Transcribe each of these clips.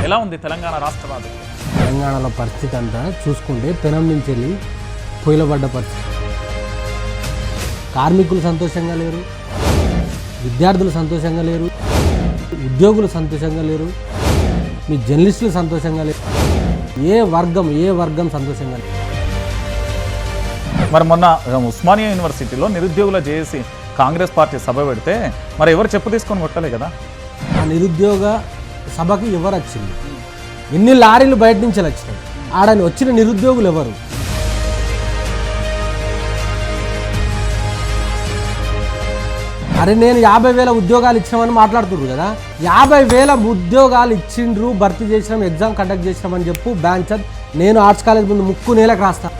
ఎలా ఉంది తెలంగాణ రాష్ట్ర రాజకీయం? తెలంగాణలో పరిస్థితి అంతా చూసుకుంటే పెనం నుంచి వెళ్ళి పొయ్యిలో పడ్డ పరిస్థితి. కార్మికులు సంతోషంగా లేరు, విద్యార్థులు సంతోషంగా లేరు, ఉద్యోగులు సంతోషంగా లేరు, మీ జర్నలిస్టులు సంతోషంగా లేరు, ఏ వర్గం సంతోషంగా లేరు. మరి మొన్న ఉస్మానియా యూనివర్సిటీలో నిరుద్యోగుల జేఏసీ కాంగ్రెస్ పార్టీ సభ పెడితే మరి ఎవరు చెప్పు తీసుకొని కొట్టలే కదా? ఆ నిరుద్యోగ సభకి ఎవరు వచ్చింది? ఎన్ని లారీలు బయట నుంచి వచ్చినాయి? ఆడని వచ్చిన నిరుద్యోగులు ఎవరు? అరే నేను 50,000 ఉద్యోగాలు ఇచ్చినామని మాట్లాడుతున్నారు కదా. 50,000 ఉద్యోగాలు ఇచ్చిండ్రు, భర్తీ చేసినాం, ఎగ్జామ్ కండక్ట్ చేసినామని చెప్పు. బ్యాంచ్ నేను ఆర్ట్స్ కాలేజ్ ముందు ముక్కు నేలకు రాస్తా.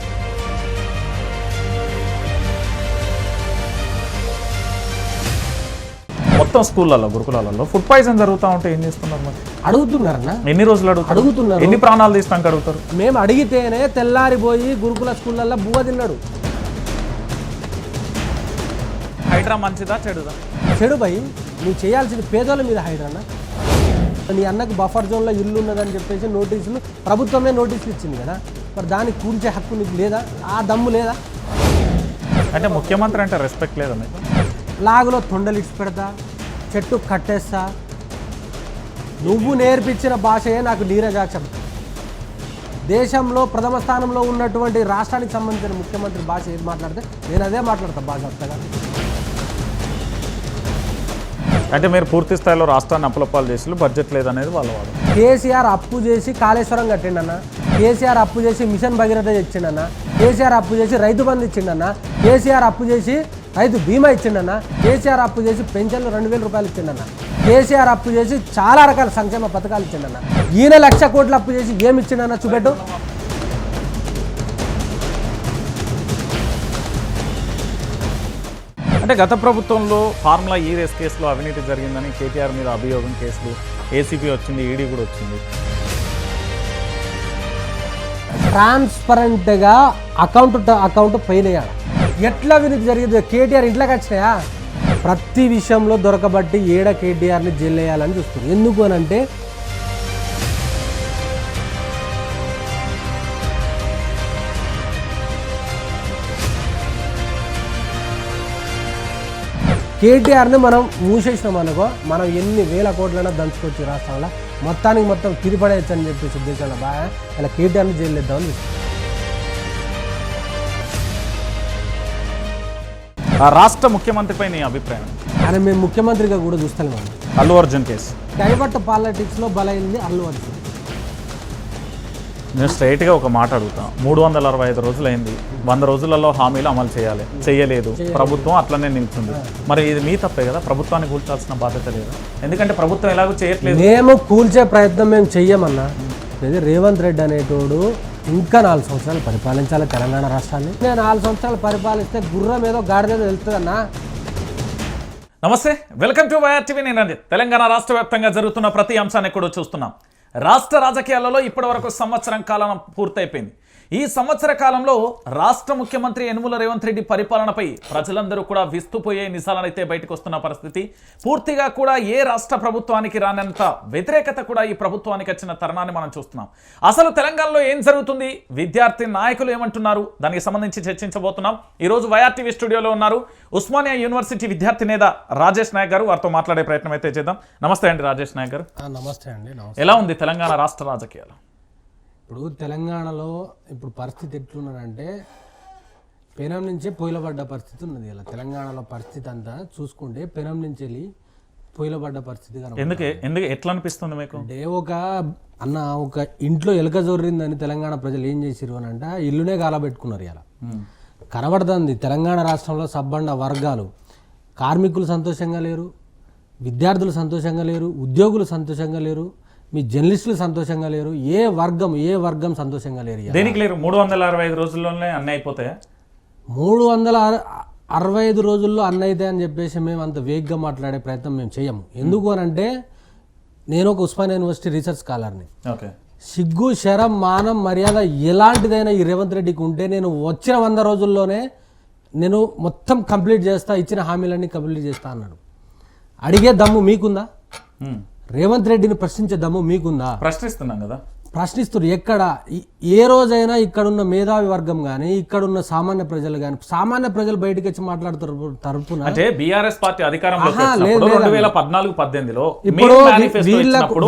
మొత్తం స్కూళ్ళలో గురుకులాలలో ఫుడ్ పాయిజన్ జరుగుతూ ఉంటే ఏం చేస్తున్నారు? మరి అడుగుతున్నారన్నా? ఎన్ని రోజులు అడుగుతున్నారు? ఎన్ని ప్రాణాలు తీస్తానికి అడుగుతారు? మేము అడిగితేనే తెల్లారిపోయి గురుకుల స్కూళ్ళల్లో బువ్వ తిన్నాడు. హైడ్రా మంచిదా చెడుదా? చెడు భయ్, నువ్వు చేయాల్సింది పేదోళ్ళ మీద హైడ్రానా. నీ అన్నకు బఫర్ జోన్లో ఇల్లు ఉన్నదని చెప్పేసి నోటీసులు ప్రభుత్వమే నోటీసులు ఇచ్చింది కదా. మరి దానికి కూల్చే హక్కు నీకు లేదా? ఆ దమ్ము లేదా? అంటే ముఖ్యమంత్రి అంటే రెస్పెక్ట్ లేదా మీకు? లాగులో తొండలు ఇచ్చి పెడతా, చెట్టు కట్టేస్తా. నువ్వు నేర్పించిన భాషయే నాకు నీరజాక్షం. దేశంలో ప్రథమ స్థానంలో ఉన్నటువంటి రాష్ట్రానికి సంబంధించిన ముఖ్యమంత్రి భాష ఏది మాట్లాడితే నేను అదే మాట్లాడతా భాష వస్తగా. అంటే మీరు పూర్తి స్థాయిలో రాష్ట్రాన్ని అప్పులప్పాలు చేసి బడ్జెట్ లేదనేది వాళ్ళ వాడు. కేసీఆర్ అప్పు చేసి కాళేశ్వరం కట్టిండన్న, కేసీఆర్ అప్పు చేసి మిషన్ భగీరథ ఇచ్చిండన్న, కేసీఆర్ అప్పు చేసి రైతు బంధు ఇచ్చిండన్న, కేసీఆర్ అప్పు చేసి రైతు బీమా ఇచ్చిండన్న, కేసీఆర్ అప్పు చేసి పెన్షన్లు 2,000 రూపాయలు ఇచ్చిండన్న, కేసీఆర్ అప్పు చేసి చాలా రకాల సంక్షేమ పథకాలు ఇచ్చిండన్న. ఈయన 1,00,000 కోట్లు అప్పు చేసి ఏమి ఇచ్చిండన్న చూపెట్టు. అంటే గత ప్రభుత్వంలో ఫార్ములా ఈ రేస్ కేసులో అవినీతి జరిగిందని కేటీఆర్ మీద అభియోగం కేసులు, ఏసీపీ వచ్చింది, ఈడీ కూడా వచ్చింది. ట్రాన్స్పరెంట్గా అకౌంట్ ఫెయిల్ అయ్యాడు. ఎట్లా అవినీతి జరిగింది? కేటీఆర్ ఇంట్లోకి వచ్చినాయా? ప్రతి విషయంలో దొరకబట్టి కేటీఆర్ని జైలు వేయాలని చూస్తుంది. ఎందుకు అని అంటే కేటీఆర్ని మనం మూసేసినాం అనుకో, మనం ఎన్ని వేల కోట్లైనా దంచుకొచ్చి రాష్ట్రంలో మొత్తం తిరిపడేయచ్చు అని చెప్పేసి ఉద్దేశాలు బాగా ఇలా కేటీఆర్ని జైలు వేద్దామని చూస్తుంది. రాష్ట్ర ముఖ్యమంత్రిపై నీ అభిప్రాయం? ఆయన మేము ముఖ్యమంత్రిగా కూడా చూస్తాం. అల్లు అర్జున్ కేసు డైవర్ట్ పాలిటిక్స్లో బలైంది అల్లు అర్జున్. నేను స్ట్రైట్గా ఒక మాట అడుగుతాను. 365 రోజులైంది, 100 రోజులలో హామీలు అమలు చేయలేదు ప్రభుత్వం, అట్లనే నిలుస్తుంది. మరి ఇది మీ తప్పే కదా, ప్రభుత్వాన్ని కూల్చాల్సిన బాధ్యత లేదా? ఎందుకంటే ప్రభుత్వం ఎలాగో చేయట్లేదు. మేము కూల్చే ప్రయత్నం మేము చెయ్యమన్నా. రేవంత్ రెడ్డి అనేటోడు ఇంకా 4 సంవత్సరాలు పరిపాలించాలి తెలంగాణ రాష్ట్రాన్ని. నేను 4 సంవత్సరాలు పరిపాలిస్తే గుర్రం ఏదో గాడిదేదో వెళ్తుందన్నా. నమస్తే, వెల్కమ్ టు వైఆర్ టీవీ. నేను రంజిత్. తెలంగాణ రాష్ట్ర వ్యాప్తంగా జరుగుతున్న ప్రతి అంశాన్ని కూడా చూస్తున్నాం. రాష్ట్ర రాజకీయాలలో ఇప్పటివరకు సంవత్సరం కాలం పూర్తయిపోయింది. ఈ సంవత్సర కాలంలో రాష్ట్ర ముఖ్యమంత్రి యనుమల రేవంత్ రెడ్డి పరిపాలనపై ప్రజలందరూ కూడా విస్తుపోయే నిజాలనైతే బయటకు వస్తున్న పరిస్థితి. పూర్తిగా కూడా ఏ రాష్ట్ర ప్రభుత్వానికి రానంత వ్యతిరేకత కూడా ఈ ప్రభుత్వానికి వచ్చిన తరుణాన్ని మనం చూస్తున్నాం. అసలు తెలంగాణలో ఏం జరుగుతుంది, విద్యార్థి నాయకులు ఏమంటున్నారు, దానికి సంబంధించి చర్చించబోతున్నాం. ఈరోజు వైఆర్ టీవీ స్టూడియోలో ఉన్నారు ఉస్మానియా యూనివర్సిటీ విద్యార్థి నేత రాజేష్ నాయక్ గారు. వారితో మాట్లాడే ప్రయత్నం అయితే చేద్దాం. నమస్తే అండి రాజేష్ నాయక్ గారు. నమస్తే అండి. ఎలా ఉంది తెలంగాణ రాష్ట్ర రాజకీయాలు? ఇప్పుడు తెలంగాణలో ఇప్పుడు పరిస్థితి ఎట్లున్నదంటే పెనం నుంచే పొయ్యిలో పడ్డ పరిస్థితి ఉన్నది. ఇలా తెలంగాణలో పరిస్థితి అంతా చూసుకుంటే పెనం నుంచి వెళ్ళి పొయ్యిలో పడ్డ పరిస్థితి. ఎందుకు ఎట్లా అనిపిస్తుంది మీకు? అంటే ఒక ఇంట్లో ఎలుక జొర్రిందని తెలంగాణ ప్రజలు ఏం చేసిరు అని అంటే ఇల్లునే గాలబెట్టుకున్నారు. ఇలా కనబడుతుంది తెలంగాణ రాష్ట్రంలో సబ్బండ వర్గాలు, కార్మికులు సంతోషంగా లేరు, విద్యార్థులు సంతోషంగా లేరు, ఉద్యోగులు సంతోషంగా లేరు, మీ జర్నలిస్టులు సంతోషంగా లేరు, ఏ వర్గం సంతోషంగా లేరు. దేనికి లేరు? 365 రోజుల్లోనే అన్నీ అయిపోతాయా? 365 రోజుల్లో అన్నీ అయితే అని చెప్పేసి మేము అంత వేగ్గా మాట్లాడే ప్రయత్నం మేము చేయము. ఎందుకు అని అంటే నేను ఒక ఉస్మానియా యూనివర్సిటీ రీసెర్చ్ స్కాలర్ని. సిగ్గు, శరం, మానం, మర్యాద ఎలాంటిదైనా ఈ రేవంత్ రెడ్డికి ఉంటే నేను వచ్చిన 100 రోజుల్లోనే నేను మొత్తం కంప్లీట్ చేస్తా, ఇచ్చిన హామీలన్నీ కంప్లీట్ చేస్తా అన్నాడు. అడిగే దమ్ము మీకుందా? రేవంత్ రెడ్డిని ప్రశ్నించే దమ్ము మీకుందా? ప్రశ్నిస్తున్నాం కదా. ప్రశ్నిస్తున్నారు. ఎక్కడ ఏ రోజైనా ఇక్కడున్న మేధావి వర్గం కానీ ఇక్కడున్న సామాన్య ప్రజలు కానీ సామాన్య ప్రజలు బయటకు వచ్చి మాట్లాడుతారు తరపున. అంటే బీఆర్ఎస్ పార్టీ అధికారంలోకి లేదు, వచ్చినప్పుడు 2014-18లో ఇప్పుడు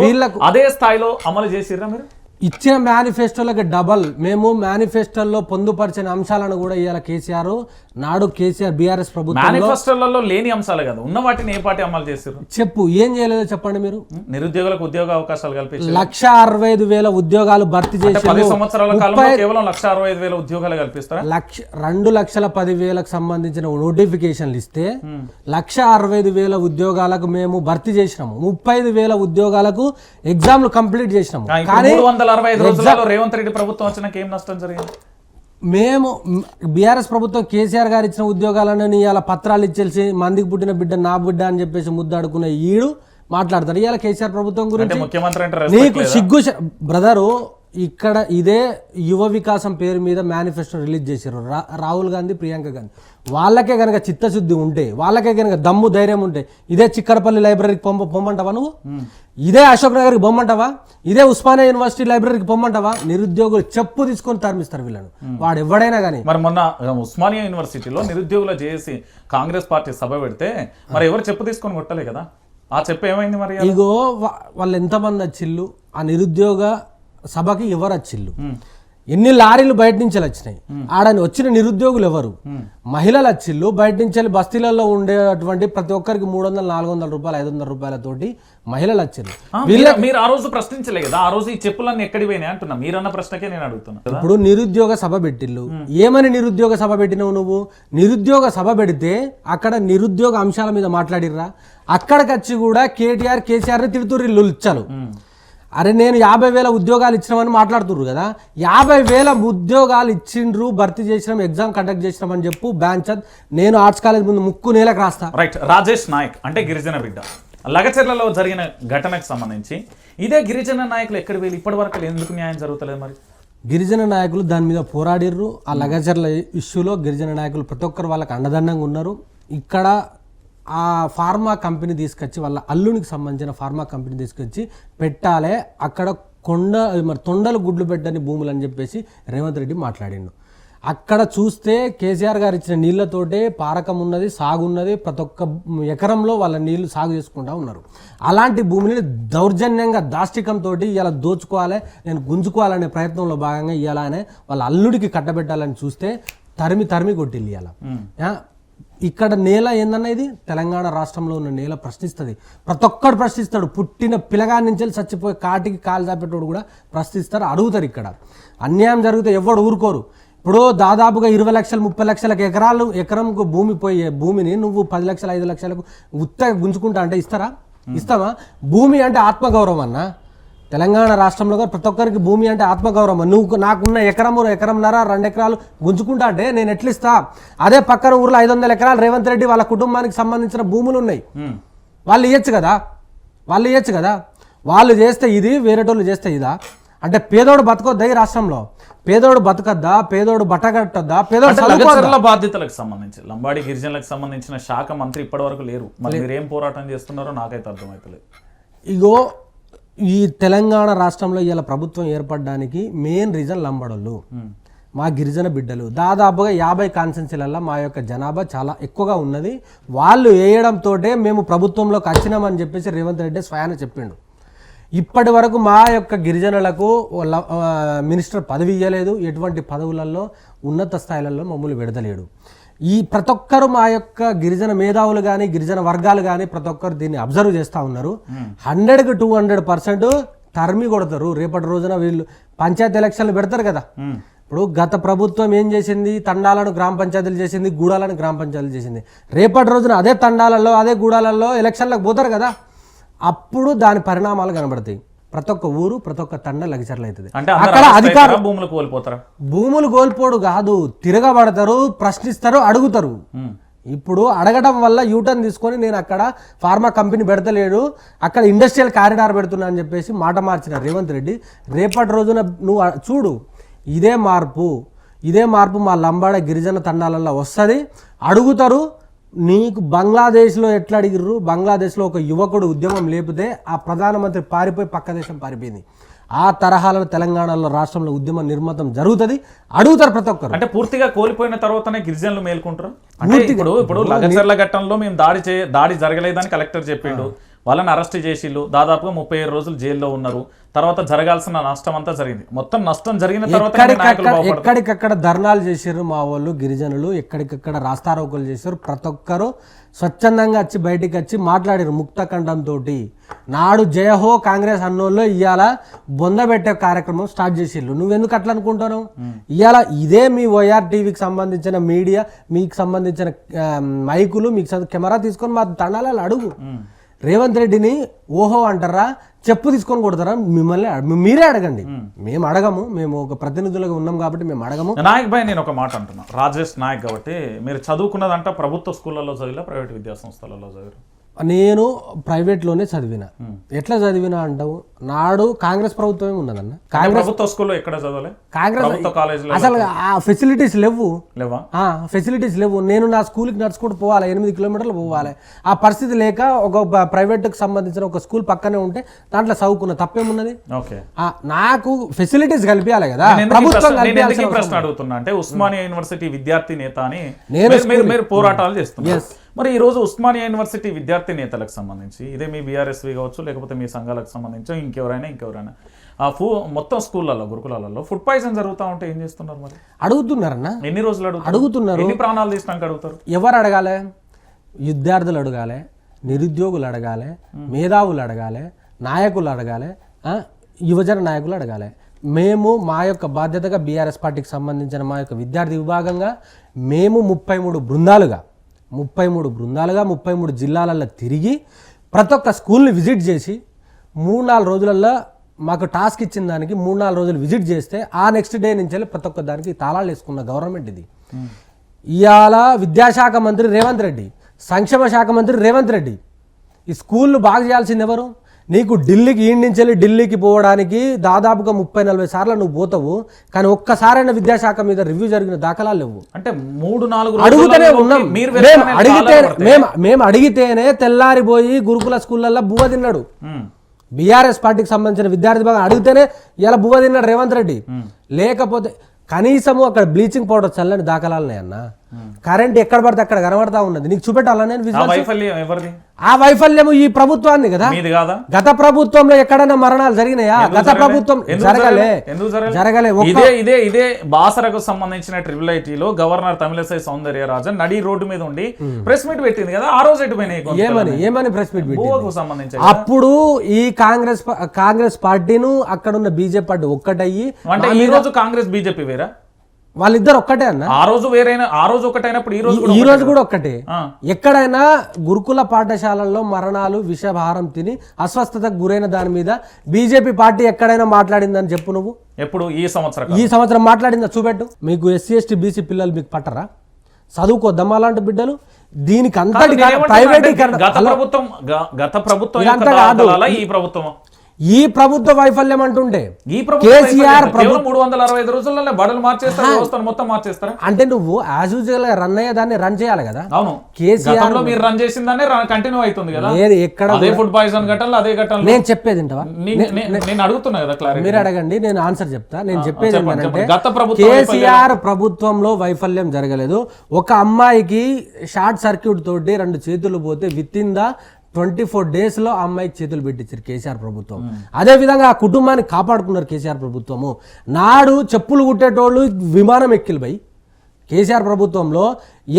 వీళ్ళకు అదే స్థాయిలో అమలు చేసిర్రా మీరు? ఇచ్చిన మేనిఫెస్టోలకి డబల్. మేము మేనిఫెస్టోలో పొందుపరిచిన అంశాలను కూడా ఇవాళ కేసీఆర్ బీఆర్ఎస్ ప్రభుత్వం మేనిఫెస్టోలలో లేని అంశాలు కదా, ఉన్న వాటిని ఏ పార్టీ అమలు చేశారు చెప్పు. ఏం చేయలేదో చెప్పండి మీరు. నిరుద్యోగులకు ఉద్యోగ అవకాశాలు కల్పించారు. 165,000 ఉద్యోగాలు భర్తీ చేసి 10 సంవత్సరాల కాలంలో కేవలం 165,000 ఉద్యోగాలు కల్పిస్తారా? 2,10,000కు సంబంధించిన నోటిఫికేషన్లు ఇస్తే 165,000 ఉద్యోగాలకు మేము భర్తీ చేసినాము. 35,000 ఉద్యోగాలకు ఎగ్జామ్లు కంప్లీట్ చేసినాము. కానీ 365 రోజులలో రేవంత్ రెడ్డి ప్రభుత్వం వచ్చినాక ఏం నష్టం జరిగింది? మేము బీఆర్ఎస్ ప్రభుత్వం కేసీఆర్ గారు ఇచ్చిన ఉద్యోగాలను ఇవాళ పత్రాలు ఇచ్చేసి మందికి పుట్టిన బిడ్డ నా బిడ్డ అని చెప్పేసి ముద్దాడుకునే ఈడు మాట్లాడతారు ఇవాళ కేసీఆర్ ప్రభుత్వం గురించి. ముఖ్యమంత్రి నీకు సిగ్గు బ్రదరు. ఇక్కడ ఇదే యువ వికాసం పేరు మీద మేనిఫెస్టో రిలీజ్ చేశారు రాహుల్ గాంధీ, ప్రియాంక గాంధీ. వాళ్ళకే కనుక చిత్తశుద్ధి ఉంటే, వాళ్ళకే కనుక దమ్ము ధైర్యం ఉంటే ఇదే చిక్కడపల్లి లైబ్రరీకి పొమ్మంటావా నువ్వు? ఇదే అశోక్ నగర్కి పొమ్మంటావా? ఇదే ఉస్మానియా యూనివర్సిటీ లైబ్రరీకి పొమ్మంటావా? నిరుద్యోగులు చెప్పు తీసుకొని తరిమిస్తారు వీళ్ళను, వాడు ఎవడైనా కానీ. మరి మొన్న ఉస్మానియా యూనివర్సిటీలో నిరుద్యోగుల చేసి కాంగ్రెస్ పార్టీ సభ పెడితే మరి ఎవరు చెప్పు తీసుకొని కొట్టలే కదా? ఆ చెప్పు ఏమైంది మరి? ఇగో వాళ్ళు ఎంతమంది వచ్చిళ్ళు ఆ నిరుద్యోగ సభకి, ఎవరు వచ్చిళ్ళు, ఎన్ని లారీలు బయట నుంచి వచ్చినాయి, ఆడని వచ్చిన నిరుద్యోగులు ఎవరు, మహిళలు వచ్చిళ్ళు బయట నుంచి బస్తీలలో ఉండేటువంటి ప్రతి ఒక్కరికి 300-400 రూపాయలు 500 రూపాయలతోటి మహిళలు వచ్చింది. మీరు ఆ రోజు ప్రశ్నించలే కదా? ఆ రోజు ఈ చెప్పులన్నీ ఎక్కడికి పోయినాయి అంటున్నా, మీరన్న ప్రశ్నకే నేను అడుగుతున్నా. ఇప్పుడు నిరుద్యోగ సభ పెట్టిళ్ళు. ఏమని నిరుద్యోగ సభ పెట్టినావు నువ్వు? నిరుద్యోగ సభ పెడితే అక్కడ నిరుద్యోగ అంశాల మీద మాట్లాడిర్రా? అక్కడికి వచ్చి కూడా కేసీఆర్ని తిడుతుర్రు లుచ్చాలు. అరే నేను 50,000 ఉద్యోగాలు ఇచ్చినామని మాట్లాడుతుర్రు కదా. 50,000 ఉద్యోగాలు ఇచ్చిండ్రు, భర్తీ చేసినాం, ఎగ్జామ్ కండక్ట్ చేసినామని చెప్పు. బ్యాంచ్ నేను ఆర్ట్స్ కాలేజ్ ముందు ముక్కు నేలకు రాస్తా. రైట్. రాజేష్ నాయక్ అంటే గిరిజన బిడ్డ, లగచర్లలో జరిగిన ఘటనకు సంబంధించి ఇదే గిరిజన నాయకులు ఎక్కడ వెళ్ళి ఇప్పటి వరకు ఎందుకు న్యాయం జరుగుతలేదు? మరి గిరిజన నాయకులు దాని మీద పోరాడిర్రు. ఆ లగచర్ల ఇష్యూలో గిరిజన నాయకులు ప్రతి ఒక్కరు వాళ్ళకి అండదండంగా ఉన్నారు. ఇక్కడ ఆ ఫార్మా కంపెనీ తీసుకొచ్చి వాళ్ళ అల్లునికి సంబంధించిన ఫార్మా కంపెనీ తీసుకొచ్చి పెట్టాలి అక్కడ మరి తొండలు గుడ్లు పెట్టని భూములు అని చెప్పేసి రేవంత్ రెడ్డి మాట్లాడిండు. అక్కడ చూస్తే కేసీఆర్ గారు ఇచ్చిన నీళ్లతోటే పారకం ఉన్నది, సాగు ఉన్నది. ప్రతి ఒక్క ఎకరంలో వాళ్ళ నీళ్లు సాగు చేసుకుంటూ ఉన్నారు. అలాంటి భూమిని దౌర్జన్యంగా దాష్టికంతో ఇలా దోచుకోవాలి, నేను గుంజుకోవాలనే ప్రయత్నంలో భాగంగా ఇలానే వాళ్ళ అల్లుడికి కట్టబెట్టాలని చూస్తే తరిమి కొట్టిల్లి ఇలా. ఇక్కడ నేల ఏందన్న, ఇది తెలంగాణ రాష్ట్రంలో ఉన్న నేల ప్రశ్నిస్తుంది. ప్రతి ఒక్కడు ప్రశ్నిస్తాడు. పుట్టిన పిల్లగాడి నుంచి చచ్చిపోయి కాటికి కాలు చాపేటోడు కూడా ప్రశ్నిస్తారు, అడుగుతారు. ఇక్కడ అన్యాయం జరిగితే ఎవడు ఊరుకోరు. ఇప్పుడు దాదాపుగా 20 లక్షలు 30 లక్షలకు ఎకరంకు భూమిని నువ్వు 10 లక్షలు 5 లక్షలకు ఉత్తగా గుంజుకుంటా అంటే ఇస్తావా? భూమి అంటే ఆత్మగౌరవం అన్న. తెలంగాణ రాష్ట్రంలో ప్రతి ఒక్కరికి భూమి అంటే ఆత్మగౌరవం. నువ్వు నాకున్న ఎకరంన్నర 2 ఎకరాలు గుంజుకుంటా అంటే నేను ఎట్లిస్తా? అదే పక్కన ఊర్లో 500 ఎకరాలు రేవంత్ రెడ్డి వాళ్ళ కుటుంబానికి సంబంధించిన భూములు ఉన్నాయి. వాళ్ళు ఇవ్వచ్చు కదా. వాళ్ళు చేస్తే ఇది, వేరేటోళ్ళు చేస్తే ఇదా? అంటే పేదోడు బతకొద్దా ఈ రాష్ట్రంలో? పేదోడు బతకద్దా? పేదోడు బట్టగట్టద్దా? పేదోడు బాధ్యతలకు సంబంధించి లంబాడి గిరిజనులకు సంబంధించిన శాఖ మంత్రి ఇప్పటి వరకు లేరు. మరి మీరేం పోరాటం చేస్తున్నారో నాకైతే అర్థమవుతలేదు. ఇగో ఈ తెలంగాణ రాష్ట్రంలో ఇలా ప్రభుత్వం ఏర్పడడానికి మెయిన్ రీజన్ లంబాడోళ్ళు, మా గిరిజన బిడ్డలు. దాదాపుగా 50 కాన్స్టిట్యున్సీలలో మా యొక్క జనాభా చాలా ఎక్కువగా ఉన్నది. వాళ్ళు వేయడంతో మేము ప్రభుత్వంలోకి వచ్చినామని చెప్పేసి రేవంత్ రెడ్డి స్వయాన చెప్పిండు. ఇప్పటి వరకు మా యొక్క గిరిజనులకు మినిస్టర్ పదవి ఇవ్వలేదు. ఎటువంటి పదవులలో ఉన్నత స్థాయిలలో మమ్మల్ని విడదలేడు. ఈ ప్రతి ఒక్కరు మా యొక్క గిరిజన మేధావులు కానీ గిరిజన వర్గాలు కానీ ప్రతి ఒక్కరు దీన్ని అబ్జర్వ్ చేస్తూ ఉన్నారు. 100కి 200% తరిమి కొడతారు. రేపటి రోజున వీళ్ళు పంచాయతీ ఎలక్షన్లు పెడతారు కదా. ఇప్పుడు గత ప్రభుత్వం ఏం చేసింది? తండాలను గ్రామ పంచాయతీలు చేసింది, గూడాలను గ్రామ పంచాయతీలు చేసింది. రేపటి రోజున అదే తండాలలో అదే గూడాలలో ఎలక్షన్లకు పోతారు కదా. అప్పుడు దాని పరిణామాలు కనబడతాయి. ప్రతి ఒక్క ఊరు ప్రతి ఒక్క తండ లగచర్లు అవుతుంది. అక్కడ అధికారులు భూములు కోల్పోడు కాదు, తిరగబడతారు, ప్రశ్నిస్తారు, అడుగుతారు. ఇప్పుడు అడగడం వల్ల యూటర్న్ తీసుకొని నేను అక్కడ ఫార్మా కంపెనీ పెడతలేడు, అక్కడ ఇండస్ట్రియల్ కారిడార్ పెడుతున్నా అని చెప్పేసి మాట మార్చిన రేవంత్ రెడ్డి రేపటి రోజున నువ్వు చూడు, ఇదే మార్పు మా లంబాడ గిరిజన తండాలలో వస్తుంది. అడుగుతారు, నీకు బంగ్లాదేశ్లో ఎట్లా అడిగిర్రు, బంగ్లాదేశ్లో ఒక యువకుడు ఉద్యమం లేపితే ఆ ప్రధానమంత్రి పారిపోయి పక్క దేశం పారిపోయింది. ఆ తరహాలో తెలంగాణలో రాష్ట్రంలో ఉద్యమ నిర్మాతం జరుగుతుంది, అడుగుతారు ప్రతి ఒక్కరు. అంటే పూర్తిగా కోల్పోయిన తర్వాతనే గిరిజనులు మేల్కుంటారు. అంటే ఇప్పుడు లగచర్ల ఘట్టంలో మేము దాడి జరగలేదని కలెక్టర్ చెప్పిండు, వాళ్ళని అరెస్ట్ చేసిళ్ళు, దాదాపుగా 37 రోజులు జైల్లో ఉన్నారు. తర్వాత జరగాల్సిన నష్టం అంతా జరిగింది. మొత్తం నష్టం జరిగిన తర్వాత ఎక్కడికక్కడ ధర్నాలు చేశారు మా వాళ్ళు గిరిజనులు, ఎక్కడికక్కడ రాస్తారోకలు చేశారు. ప్రతి ఒక్కరు స్వచ్ఛందంగా వచ్చి బయటికి వచ్చి మాట్లాడారు ముక్తకంఠంతో. నాడు జయహో కాంగ్రెస్ అన్నోళ్ళు ఇవాళ బొందబెట్టే కార్యక్రమం స్టార్ట్ చేసిళ్ళు. నువ్వెందుకు అట్లా అనుకుంటావు? ఇవాళ ఇదే మీ వైఆర్ టీవీకి సంబంధించిన మీడియా, మీకు సంబంధించిన మైకులు, మీకు కెమెరా తీసుకొని మా తండాలలో అడుగు. రేవంత్ రెడ్డిని ఓహో అంటారా, చెప్పు తీసుకొని కొడతారా? మిమ్మల్ని మీరే అడగండి, మేము అడగము. మేము ఒక ప్రతినిధులుగా ఉన్నాం కాబట్టి మేము అడగము. నాయక్ భాయ్, నేను ఒక మాట అంటున్నా, రాజేష్ నాయక్ కాబట్టి మీరు చదువుకున్నదంట ప్రభుత్వ స్కూళ్ళలో చదివిలా, ప్రైవేట్ విద్యా సంస్థలలో చదివారు? నేను ప్రైవేట్లోనే చదివిన. ఎట్లా చదివినా అంటావు, నాడు కాంగ్రెస్ ప్రభుత్వమే ఉన్నదన్న. ప్రభుత్వ స్కూల్లో ఎక్కడ చదవలే? కాంగ్రెస్ అసలు ఆ ఫెసిలిటీస్ లేవా? ఫెసిలిటీస్ లేవు. నేను నా స్కూల్కి నడుచుకుంటూ పోవాలి, 8 కిలోమీటర్లు పోవాలి. ఆ పరిస్థితి లేక ఒక ప్రైవేట్కి సంబంధించిన ఒక స్కూల్ పక్కనే ఉంటే దాంట్లో చదువుకున్న తప్పేమున్నది? నాకు ఫెసిలిటీస్ కల్పించాలి కదా ప్రభుత్వం. ప్రశ్న అడుగుతున్నా అంటే ఉస్మానియా యూనివర్సిటీ విద్యార్థి నేత అని మీరు పోరాటాలు చేస్తున్నారు. మరి ఈ రోజు ఉస్మానియా యూనివర్సిటీ విద్యార్థి నేతలకు సంబంధించి, ఇదే మీ బీఆర్ఎస్వి కావచ్చు, లేకపోతే మీ సంఘాలకు సంబంధించి ఇంకెవరైనా మొత్తం స్కూళ్ళల్లో, గురుకులాలలో ఫుడ్ పాయిజన్ జరుగుతూ ఉంటే ఏం చేస్తున్నారు? మరి అడుగుతున్నారన్న, ఎన్ని రోజులు అడుగుతున్నారు? ఎన్ని ప్రాణాలు తీసినాక అడుగుతారు? ఎవరు అడగాలి? విద్యార్థులు అడగాలి, నిరుద్యోగులు అడగాలి, మేధావులు అడగాలి, నాయకులు అడగాలి, యువజన నాయకులు అడగాలి. మేము మా యొక్క బాధ్యతగా బీఆర్ఎస్ పార్టీకి సంబంధించిన మా యొక్క విద్యార్థి విభాగంగా మేము 33 బృందాలుగా 33 జిల్లాలలో తిరిగి ప్రతి ఒక్క స్కూల్ని విజిట్ చేసి 3-4 రోజులలో మాకు టాస్క్ ఇచ్చిన దానికి 3-4 రోజులు విజిట్ చేస్తే ఆ నెక్స్ట్ డే నుంచి వెళ్ళి ప్రతి ఒక్క దానికి తాళాలు వేసుకున్న గవర్నమెంట్ ఇది. ఇవాళ విద్యాశాఖ మంత్రి రేవంత్ రెడ్డి, సంక్షేమ శాఖ మంత్రి రేవంత్ రెడ్డి, ఈ స్కూళ్ళు బాగా చేయాల్సింది ఎవరు? నీకు ఈ నుంచి వెళ్ళి ఢిల్లీకి పోవడానికి దాదాపుగా 30-40 సార్లు నువ్వు పోతావు, కానీ ఒక్కసారైనా విద్యాశాఖ మీద రివ్యూ జరిగిన దాఖలాలు లేవు. అంటే 3-4 అడుగుతూనే ఉన్నాం. మేము అడిగితేనే తెల్లారిపోయి గురుకుల స్కూళ్ళల్లో బువ్వ తిన్నాడు. బీఆర్ఎస్ పార్టీకి సంబంధించిన విద్యార్థి భాగం అడిగితేనే ఇలా బువ్వ తిన్నాడు రేవంత్ రెడ్డి. లేకపోతే కనీసము అక్కడ బ్లీచింగ్ పౌడర్ చల్లని దాఖలాలున్నాయి అన్న. కరెంట్ ఎక్కడ పడితే అక్కడ కనబడతా ఉన్నది. నీకు చూపెట్టాలా నేను? ఆ వైఫల్యము ఈ ప్రభుత్వాన్ని కదా. గత ప్రభుత్వంలో ఎక్కడైనా మరణాలు జరిగినాయా? గత ప్రభుత్వం జరగలే. ఇదే బాసరకు సంబంధించిన ట్రిపుల్ ఐటీలో గవర్నర్ తమిళసై సౌందర్యరాజన్ నడి రోడ్డు మీద ఉండి ప్రెస్ మీట్ పెట్టింది కదా, ఆ రోజు ఏమని ప్రెస్ మీట్ పెట్టి అప్పుడు ఈ కాంగ్రెస్ పార్టీను అక్కడున్న బీజేపీ పార్టీ ఒక్కటయ్యి, అంటే ఈ రోజు కాంగ్రెస్ బీజేపీ వేరా? వాళ్ళిద్దరు ఒక్కటే అన్న. ఆ రోజు ఒకటైనప్పుడు ఈ రోజు కూడా ఒక్కటే. ఎక్కడైనా గురుకుల పాఠశాలల్లో మరణాలు, విషభారం తిని అస్వస్థతకు గురైన దాని మీద బీజేపీ పార్టీ ఎక్కడైనా మాట్లాడిందని చెప్పు నువ్వు. ఎప్పుడు? ఈ సంవత్సరం మాట్లాడిందా చూపెట్టు. మీకు ఎస్సీ ఎస్టీ బీసీ పిల్లలు మీకు పట్టరా? చదువుకోద్దమ్మా అలాంటి బిడ్డలు? దీనికి అంతటి ప్రైవేటీకరణ గత ప్రభుత్వం ఈ ప్రభుత్వం ఈ ప్రభుత్వ వైఫల్యం అంటుండే కేసీఆర్ 365 రోజుల్లో బడులు మార్చేస్తారు, వ్యవస్థను మొత్తం మార్చేస్తారు. అంటే నువ్వు యాజ్ యూజువల్ గా రన్ అయ్యేదాన్ని రన్ చేయాలి కదా. అవును, కేసీఆర్ మీరు రన్ చేసిందాన్ని కంటిన్యూ అవుతుంది కదా. ఎక్కడ అదే ఫుడ్ పాయిజన్ ఘటనలో అదే ఘటనలో నేను చెప్పేది నేను అడుగుతున్నా కదా, క్లారిటీ మీరు అడగండి, నేను ఆన్సర్ చెప్తా. నేను చెప్పేది ఏంటంటే కేసీఆర్ ప్రభుత్వంలో వైఫల్యం జరగలేదు. ఒక అమ్మాయికి షార్ట్ సర్క్యూట్ తోటి 2 చేతులు పోతే విత్ ఇన్ ద 24 డేస్లో ఆ అమ్మాయికి చేతులు పెట్టించారు కేసీఆర్ ప్రభుత్వం. అదేవిధంగా ఆ కుటుంబాన్ని కాపాడుకున్నారు కేసీఆర్ ప్రభుత్వము. నాడు చెప్పులు కుట్టేటోళ్ళు విమానం ఎక్కిలు పోయి కేసీఆర్ ప్రభుత్వంలో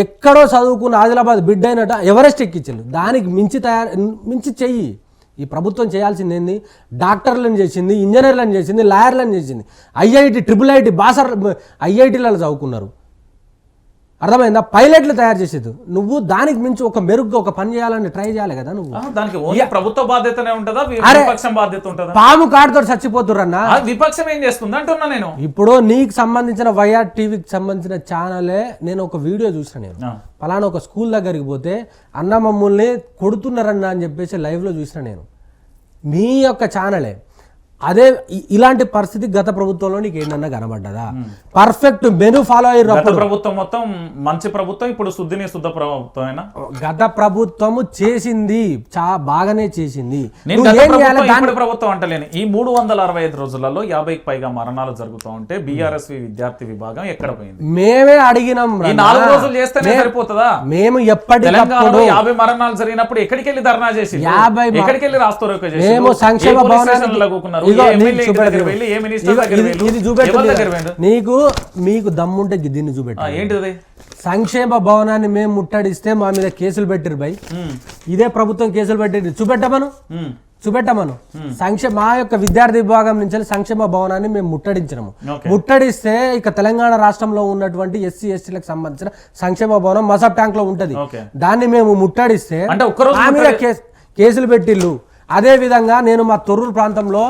ఎక్కడో చదువుకున్న ఆదిలాబాద్ బిడ్డ అయినట ఎవరెస్ట్ ఎక్కించారు. దానికి మించి చెయ్యి ఈ ప్రభుత్వం చేయాల్సింది ఏంది? డాక్టర్లను చేసింది, ఇంజనీర్లను చేసింది, లాయర్లను చేసింది. ఐఐటి, ట్రిపుల్ ఐటీ, బాసర్ ఐఐటీలలో చదువుకున్నారు. అర్థమైందా? పైలట్లు తయారు చేసేది నువ్వు. దానికి మించి ఒక మెరుగ్గా ఒక పని చేయాలని ట్రై చేయాలి కదా నువ్వు. దానికి ప్రభుత్వ బాధ్యతనే ఉంటుందా, విపక్షం బాధ్యత ఉంటుందా? పాము కాటుతో చచ్చిపోతుర్రన్నా. విపక్షం ఏం చేస్తుంది అంటున్నా నేను. ఇప్పుడు నీకు సంబంధించిన వైఆర్ టీవీకి సంబంధించిన ఛానలే నేను ఒక వీడియో చూసిన. నేను పలానా ఒక స్కూల్ దగ్గరికి పోతే అన్న మమ్మల్ని కొడుతున్నారన్నా అని చెప్పేసి లైవ్లో చూసిన నేను. మీ యొక్క ఛానలే అదే ఇలాంటి పరిస్థితి గత ప్రభుత్వంలో నీకు ఏంటన్నా కనబడ్డదా? పర్ఫెక్ట్ మెను ఫాలో అయ్యారు. ప్రభుత్వం మొత్తం మంచి ప్రభుత్వం, ఇప్పుడు శుద్ధ ప్రభుత్వం. గత ప్రభుత్వము చేసింది బాగానే చేసింది. ప్రభుత్వం అంటలేని ఈ 365 రోజులలో 50కి పైగా మరణాలు జరుగుతూ ఉంటే బీఆర్ఎస్ విద్యార్థి విభాగం ఎక్కడ పోయింది? మేమే అడిగినాం. 4 రోజులు చేస్తేనే సరిపోతుందా? మేము ఎప్పటికప్పుడు 50 మరణాలు జరిగినప్పుడు ఎక్కడికి వెళ్ళి ధర్నా చేసి, 50 ఎక్కడికి వెళ్ళి రాస్తారోకో చేసి, మేము సంక్షేమ మీకు దమ్ముంటే దీన్ని చూపెట్టాలి. ఏంటిది? సంక్షేమ భవనాన్ని మేము ముట్టడిస్తే మా మీద కేసులు పెట్టిరు బై. ఇదే ప్రభుత్వం కేసులు పెట్టింది. చూపెట్టమను. మా యొక్క విద్యార్థి విభాగం నుంచి సంక్షేమ భవనాన్ని మేము ముట్టడించినాము. ముట్టడిస్తే ఇక తెలంగాణ రాష్ట్రంలో ఉన్నటువంటి ఎస్సీ ఎస్టీలకు సంబంధించిన సంక్షేమ భవనం మసబ్ ట్యాంక్ లో ఉంటది. దాన్ని మేము ముట్టడిస్తే కేసులు పెట్టిళ్ళు. అదే విధంగా నేను మా తొర్రూరు ప్రాంతంలో,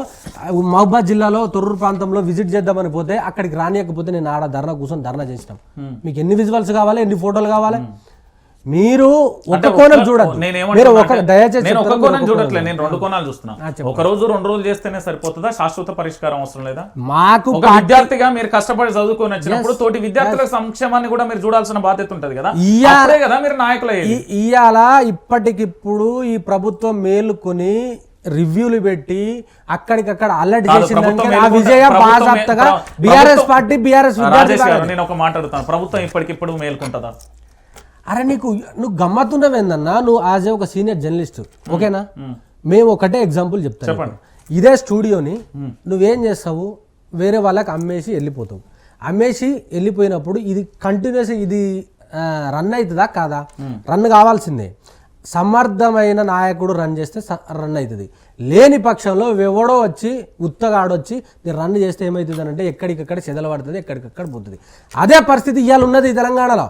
మహబూబాద్ జిల్లాలో తొర్రూరు ప్రాంతంలో విజిట్ చేద్దామని పోతే అక్కడికి రానియకపోతే నేను ఆడ ధర్నా చేసినాం. మీకు ఎన్ని విజువల్స్ కావాలి, ఎన్ని ఫోటోలు కావాలి? మీరు ఒక కోణం చూడండి. దయచేసి నేను 2 కోణాలు చూస్తున్నా. ఒక రోజు 2 రోజులు చేస్తేనే సరిపోతుందా? శాశ్వత పరిష్కారం అవసరం లేదా? మాకు విద్యార్థిగా మీరు కష్టపడి చదువుకొని వచ్చినప్పుడు తోటి విద్యార్థుల సంక్షేమాన్ని కూడా మీరు చూడాల్సిన బాధ్యత ఉంటది కదా. కదా మీరు నాయకులు ఇవాళ ఇప్పటికిప్పుడు ఈ ప్రభుత్వం మేలుకొని రివ్యూలు పెట్టి అక్కడికక్కడ అల్లరి చేసిందంటే ఆ విజయం బాజాప్తగా బీఆర్ఎస్ పార్టీ బీఆర్ఎస్ నేను ఒక మాట అడుగుతాను, ప్రభుత్వం ఇప్పటికిప్పుడు మేలుకుంటుందా? అరే నువ్వు గమ్మత్తున్నవేందన్నా, నువ్వు యాజ్ ఏ ఒక సీనియర్ జర్నలిస్ట్, ఓకేనా? మేము ఒకటే ఎగ్జాంపుల్ చెప్తాను. ఇదే స్టూడియోని నువ్వేం చేస్తావు, వేరే వాళ్ళకి అమ్మేసి వెళ్ళిపోతావు. అమ్మేసి వెళ్ళిపోయినప్పుడు ఇది కంటిన్యూస్ ఇది రన్ అవుతుందా కాదా? రన్ కావాల్సిందే. సమర్థమైన నాయకుడు రన్ చేస్తే రన్ అవుతుంది. లేని పక్షంలో ఎవడో వచ్చి ఉత్తగాడొచ్చి రన్ చేస్తే ఏమవుతుంది అంటే ఎక్కడికక్కడ చెదల పడుతుంది, ఎక్కడికక్కడ పోతుంది. అదే పరిస్థితి ఇవాళ ఉన్నది తెలంగాణలో.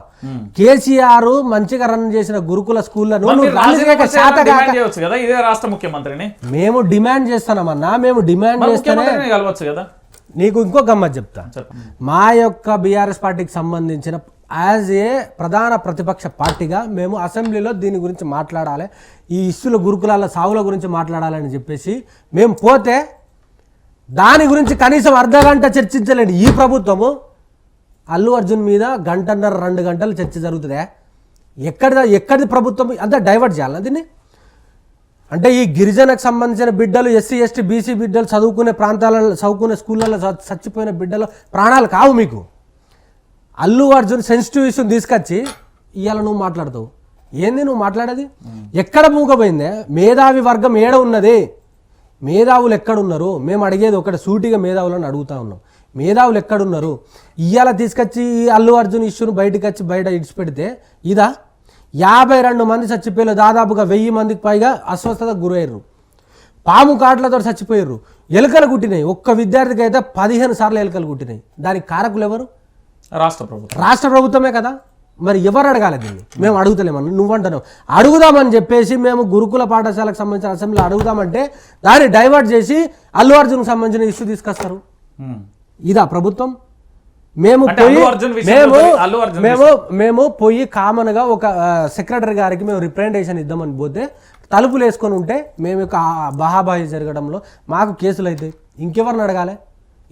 కేసీఆర్ మంచిగా రన్ చేసిన గురుకుల స్కూళ్లను రాష్ట్ర ముఖ్యమంత్రిని మేము డిమాండ్ చేస్తున్నామన్నా. మేము డిమాండ్ చేస్తేనే నీకు ఇంకో గమ్మత్ చెప్తా. మా యొక్క బీఆర్ఎస్ పార్టీకి సంబంధించిన యాజ్ ఏ ప్రధాన ప్రతిపక్ష పార్టీగా మేము అసెంబ్లీలో దీని గురించి మాట్లాడాలి, ఈ ఇష్యూల గురుకులాల సావుల గురించి మాట్లాడాలని చెప్పేసి మేము పోతే దాని గురించి కనీసం అర్ధగంట చర్చించలేండి ఈ ప్రభుత్వము. అల్లు అర్జున్ మీద 1.5-2 గంటలు చర్చ జరుగుతుందే. ఎక్కడిది ప్రభుత్వం అంతా డైవర్ట్ చేయాలి దీన్ని. అంటే ఈ గిరిజనకు సంబంధించిన బిడ్డలు, ఎస్సీ ఎస్టీ బీసీ బిడ్డలు చదువుకునే ప్రాంతాలలో చదువుకునే స్కూళ్ళలో చచ్చిపోయిన బిడ్డలు ప్రాణాలు కావు మీకు. అల్లు అర్జున్ సెన్సిటివ్ ఇష్యూని తీసుకొచ్చి ఇవాళ నువ్వు మాట్లాడతావు. ఏంది నువ్వు మాట్లాడేది? ఎక్కడ మూగపోయిందే? మేధావి వర్గం ఏడ ఉన్నది? మేధావులు ఎక్కడున్నారు? మేము అడిగేది ఒకటి సూటిగా మేధావులను అడుగుతా ఉన్నాం. మేధావులు ఎక్కడున్నారు? ఇవాళ తీసుకొచ్చి అల్లు అర్జున్ ఇష్యూను బయట ఇడిచిపెడితే ఇదా 52 మంది చచ్చిపోయారు, దాదాపుగా 1000 మందికి పైగా అస్వస్థతకు గురయ్యారు, పాము కాట్లతో చచ్చిపోయారు, ఎలుకలు కుట్టినాయి. ఒక్క విద్యార్థికి అయితే 15 సార్లు ఎలుకలు కుట్టినాయి. దానికి కారకులు ఎవరు? రాష్ట్ర ప్రభుత్వమే కదా. మరి ఎవరు అడగాలి దీన్ని? మేము అడుగుతలేమని నువ్వంటున్నావు. అడుగుదామని చెప్పేసి మేము గురుకుల పాఠశాలకు సంబంధించిన అసెంబ్లీలో అడుగుదామంటే దాన్ని డైవర్ట్ చేసి అల్లు అర్జున్కి సంబంధించిన ఇష్యూ తీసుకొస్తారు. ఇదా ప్రభుత్వం? మేము పోయి కామన్గా ఒక సెక్రటరీ గారికి మేము రిప్రజెంటేషన్ ఇద్దామని పోతే తలుపులు వేసుకొని ఉంటే మేము ఒక బహాబాహి జరగడంలో మాకు కేసులు అయితే ఇంకెవరిని అడగాలి?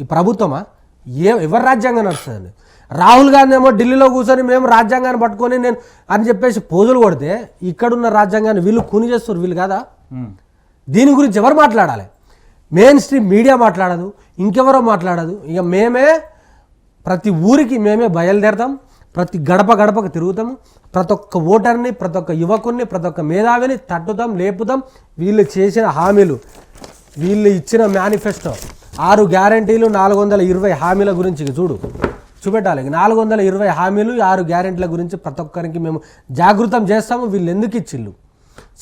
ఈ ప్రభుత్వమా? ఎవరు రాజ్యాంగం నడుస్తుంది? రాహుల్ గాంధీ ఏమో ఢిల్లీలో కూర్చొని మేము రాజ్యాంగాన్ని పట్టుకొని నేను అని చెప్పేసి పోజులు కొడితే ఇక్కడున్న రాజ్యాంగాన్ని వీళ్ళు కూని చేస్తారు. వీళ్ళు కాదా? దీని గురించి ఎవరు మాట్లాడాలి? మెయిన్ స్ట్రీమ్ మీడియా మాట్లాడదు, ఇంకెవరో మాట్లాడదు. ఇక మేమే ప్రతి ఊరికి మేమే బయలుదేరతాం, ప్రతి గడపకు తిరుగుతాము, ప్రతి ఒక్క ఓటర్ని, ప్రతి ఒక్క యువకుడిని, ప్రతి ఒక్క మేధావిని తట్టుతాం, లేపుతాం. వీళ్ళు చేసిన హామీలు, వీళ్ళు ఇచ్చిన మేనిఫెస్టో 6 గ్యారంటీలు 420 హామీల గురించి చూపెట్టాలి. 420 హామీలు 6 గ్యారెంటీల గురించి ప్రతి ఒక్కరికి మేము జాగృతం చేస్తాము. వీళ్ళు ఎందుకు ఇచ్చిళ్ళు?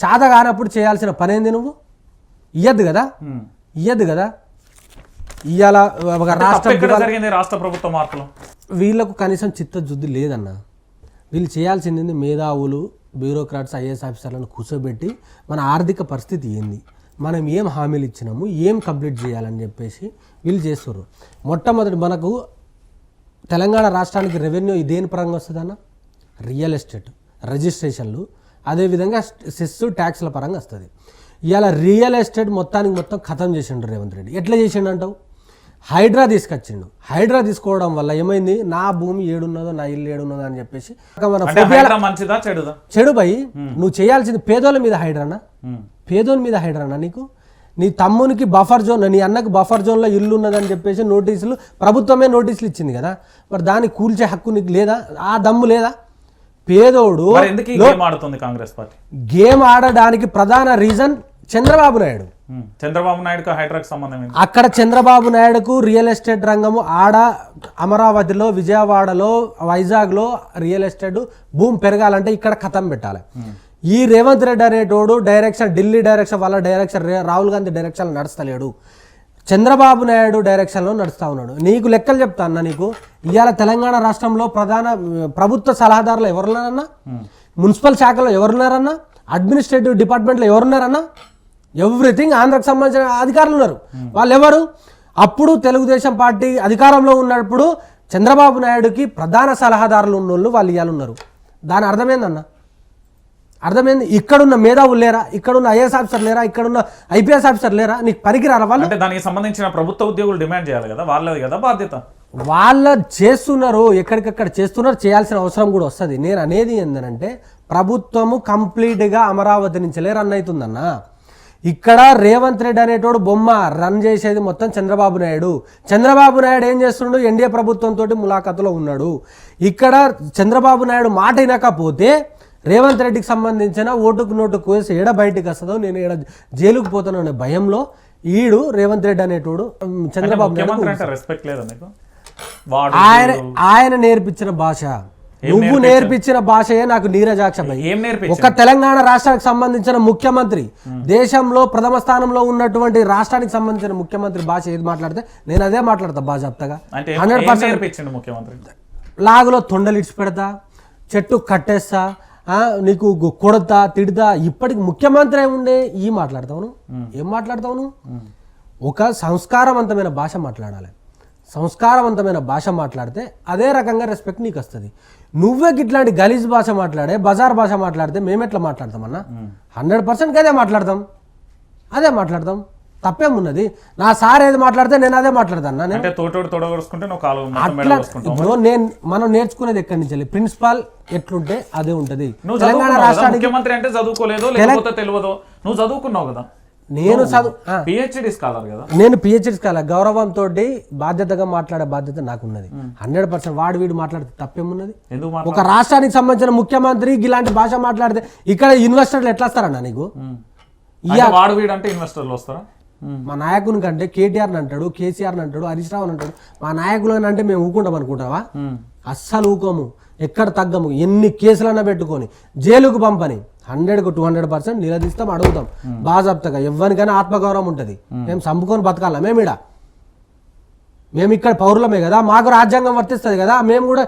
సాధ కానప్పుడు చేయాల్సిన పని ఏంది? నువ్వు ఇయ్యద్దు కదా. ఇవాళ ఒక రాష్ట్ర ప్రభుత్వ మార్పులు వీళ్ళకు కనీసం చిత్తశుద్ధి లేదన్న. వీళ్ళు చేయాల్సింది మేధావులు, బ్యూరోక్రాట్స్, ఐఏఎస్ ఆఫీసర్లను కూర్చోబెట్టి మన ఆర్థిక పరిస్థితి ఏంది, మనం ఏం హామీలు ఇచ్చినాము, ఏం కంప్లీట్ చేయాలని చెప్పేసి వీళ్ళు చేస్తారు. మొట్టమొదటి మనకు తెలంగాణ రాష్ట్రానికి రెవెన్యూ దేని పరంగా వస్తుందన్న? రియల్ ఎస్టేట్ రిజిస్ట్రేషన్లు, అదేవిధంగా సెస్ ట్యాక్స్ల పరంగా వస్తుంది. ఇవాళ రియల్ ఎస్టేట్ మొత్తానికి మొత్తం ఖతం చేసిండు రేవంత్ రెడ్డి. ఎట్లా చేసిండు అంటావు? హైడ్రా తీసుకొచ్చిండు. హైడ్రా తీసుకోవడం వల్ల ఏమైంది, నా భూమి ఏడున్నదో నా ఇల్లు ఏడున్నదో అని చెప్పేసి మంచిదా చెడుదా? చెడు భయ్. నువ్వు చేయాల్సింది పేదోళ్ళ మీద హైడ్రానా, పేదోళ్ళ మీద హైడ్రానా? నీకు నీ తమ్మునికి బఫర్ జోన్, నీ అన్నకు బఫర్ జోన్లో ఇల్లు ఉన్నదని చెప్పేసి నోటీసులు, ప్రభుత్వమే నోటీసులు ఇచ్చింది కదా, మరి దాన్ని కూల్చే హక్కు నీకు లేదా? ఆ దమ్ము లేదా? పేదోడు కాంగ్రెస్ పార్టీ గేమ్ ఆడడానికి ప్రధాన రీజన్ చంద్రబాబు నాయుడు. చంద్రబాబు నాయుడుకు హైడ్రాకి సంబంధం ఏంటి? అక్కడ చంద్రబాబు నాయుడుకు రియల్ ఎస్టేట్ రంగము ఆడ అమరావతిలో, విజయవాడలో, వైజాగ్లో రియల్ ఎస్టేట్ భూమి పెరగాలంటే ఇక్కడ ఖతం పెట్టాలి. ఈ రేవంత్ రెడ్డి అనేటోడు డైరెక్షన్, ఢిల్లీ డైరెక్షన్, వాళ్ళ డైరెక్షన్, రాహుల్ గాంధీ డైరెక్షన్ నడుస్తలేడు, చంద్రబాబు నాయుడు డైరెక్షన్లో నడుస్తూ ఉన్నాడు. నీకు లెక్కలు చెప్తా అన్న, నీకు ఇవాళ తెలంగాణ రాష్ట్రంలో ప్రధాన ప్రభుత్వ సలహాదారులు ఎవరున్నారన్నా, మున్సిపల్ శాఖలో ఎవరున్నారన్నా, అడ్మినిస్ట్రేటివ్ డిపార్ట్మెంట్లో ఎవరున్నారన్నా, ఎవ్రీథింగ్ ఆంధ్రకు సంబంధించిన అధికారులు ఉన్నారు. వాళ్ళు ఎవరు? అప్పుడు తెలుగుదేశం పార్టీ అధికారంలో ఉన్నప్పుడు చంద్రబాబు నాయుడుకి ప్రధాన సలహాదారులు ఉన్నోళ్ళు వాళ్ళు ఇవాళ ఉన్నారు. దాని అర్థమైందన్న, అర్థమైంది. ఇక్కడున్న మేధావులు లేరా? ఇక్కడున్న ఐఏఎస్ ఆఫీసర్ లేరా? ఇక్కడున్న ఐపీఎస్ ఆఫీసర్ లేరా? నీకు పనికిరారా వాళ్ళు? అంటే దానికి సంబంధించిన ప్రభుత్వ ఉద్యోగులు డిమాండ్ చేయాలి కదా, వాళ్ళది కదా బాధ్యత. వాళ్ళ చేస్తున్నారు, ఎక్కడికక్కడ చేస్తున్నారు, చేయాల్సిన అవసరం కూడా వస్తుంది. నేను అనేది ఏంటంటే ప్రభుత్వము కంప్లీట్గా అమరావతి నుంచే రన్ అవుతుందన్న. ఇక్కడ రేవంత్ రెడ్డి అనేటోడు బొమ్మ, రన్ చేసేది మొత్తం చంద్రబాబు నాయుడు. చంద్రబాబు నాయుడు ఏం చేస్తుండు? ఎన్డీఏ ప్రభుత్వంతో ములాఖతులో ఉన్నాడు. ఇక్కడ చంద్రబాబు నాయుడు మాట వినకపోతే రేవంత్ రెడ్డికి సంబంధించిన ఓటుకు నోటుకు వేసి ఏడ బయటకు వస్తుందో, నేను ఏడ జైలుకు పోతాను అనే భయంలో ఈడు రేవంత్ రెడ్డి అనేటోడు చంద్రబాబు నాయుడు ఆయన నేర్పించిన భాష, నువ్వు నేర్పించిన భాషయే నాకు నీరజాక్ష. ఒక తెలంగాణ రాష్ట్రానికి సంబంధించిన ముఖ్యమంత్రి, దేశంలో ప్రథమ స్థానంలో ఉన్నటువంటి రాష్ట్రానికి సంబంధించిన ముఖ్యమంత్రి భాష ఏది మాట్లాడితే నేను అదే మాట్లాడతా బాజాప్తగా. 100% లాగులో తొండలు ఇడిచి పెడతా, చెట్టు కట్టేస్తా, నీకు కొడతా, తిడతా. ఇప్పటికి ముఖ్యమంత్రి అయి ఉండే ఈ మాట్లాడతావు, ఏం మాట్లాడతావు? ఒక సంస్కారవంతమైన భాష మాట్లాడాలి. సంస్కారవంతమైన భాష మాట్లాడితే అదే రకంగా రెస్పెక్ట్ నీకు వస్తుంది. నువ్వే ఇట్లాంటి గలీజ్ భాష మాట్లాడే, బజార్ భాష మాట్లాడితే మేమెట్లా మాట్లాడతామన్నా? 100% అదే మాట్లాడతాం. తప్పేమున్నది? నా సార్ ఏది మాట్లాడితే నేను అదే మాట్లాడతాను. ఇప్పుడు మనం నేర్చుకునేది ఎక్కడి నుంచి? ప్రిన్సిపాల్ ఎట్లుంటే అదే ఉంటది. తెలంగాణ రాష్ట్రానికి ముఖ్యమంత్రి అంటే చదువుకోలేదో లేకపోతే తెలియదో, నువ్వు చదువుకున్నావు కదా, నేను పిహెచ్డి స్కాలర్ కదా, నేను పిహెచ్డి స్కాలర్. గౌరవంతో బాధ్యతగా మాట్లాడే బాధ్యత నాకున్నది. 100% వాడు వీడు మాట్లాడితే తప్పేమున్నది? ఒక రాష్ట్రానికి సంబంధించిన ముఖ్యమంత్రి ఇలాంటి భాష మాట్లాడితే ఇక్కడ ఇన్వెస్టర్లు ఎట్లా వస్తారన్నా నీకు? వాడు వీడు అంటే ఇన్వెస్టర్లు వస్తారా? మా నాయకుని కంటే కేటీఆర్ని అంటాడు, కేసీఆర్ని అంటాడు, హరీష్ రావు అంటాడు. మా నాయకులు అంటే మేము ఊకుంటాం అనుకుంటావా? అస్సలు ఊకోము, ఎక్కడ తగ్గము. ఎన్ని కేసులన్నా పెట్టుకొని జైలుకు పంపని 100కు 200% నిలదీస్తాం, అడుగుతాం బాజాప్తగా. ఎవరికైనా ఆత్మగౌరవం ఉంటుంది. మేము చంపుకొని బతకాలా? మేము ఇక్కడ పౌరులమే కదా, మాకు రాజ్యాంగం వర్తిస్తుంది కదా, మేము కూడా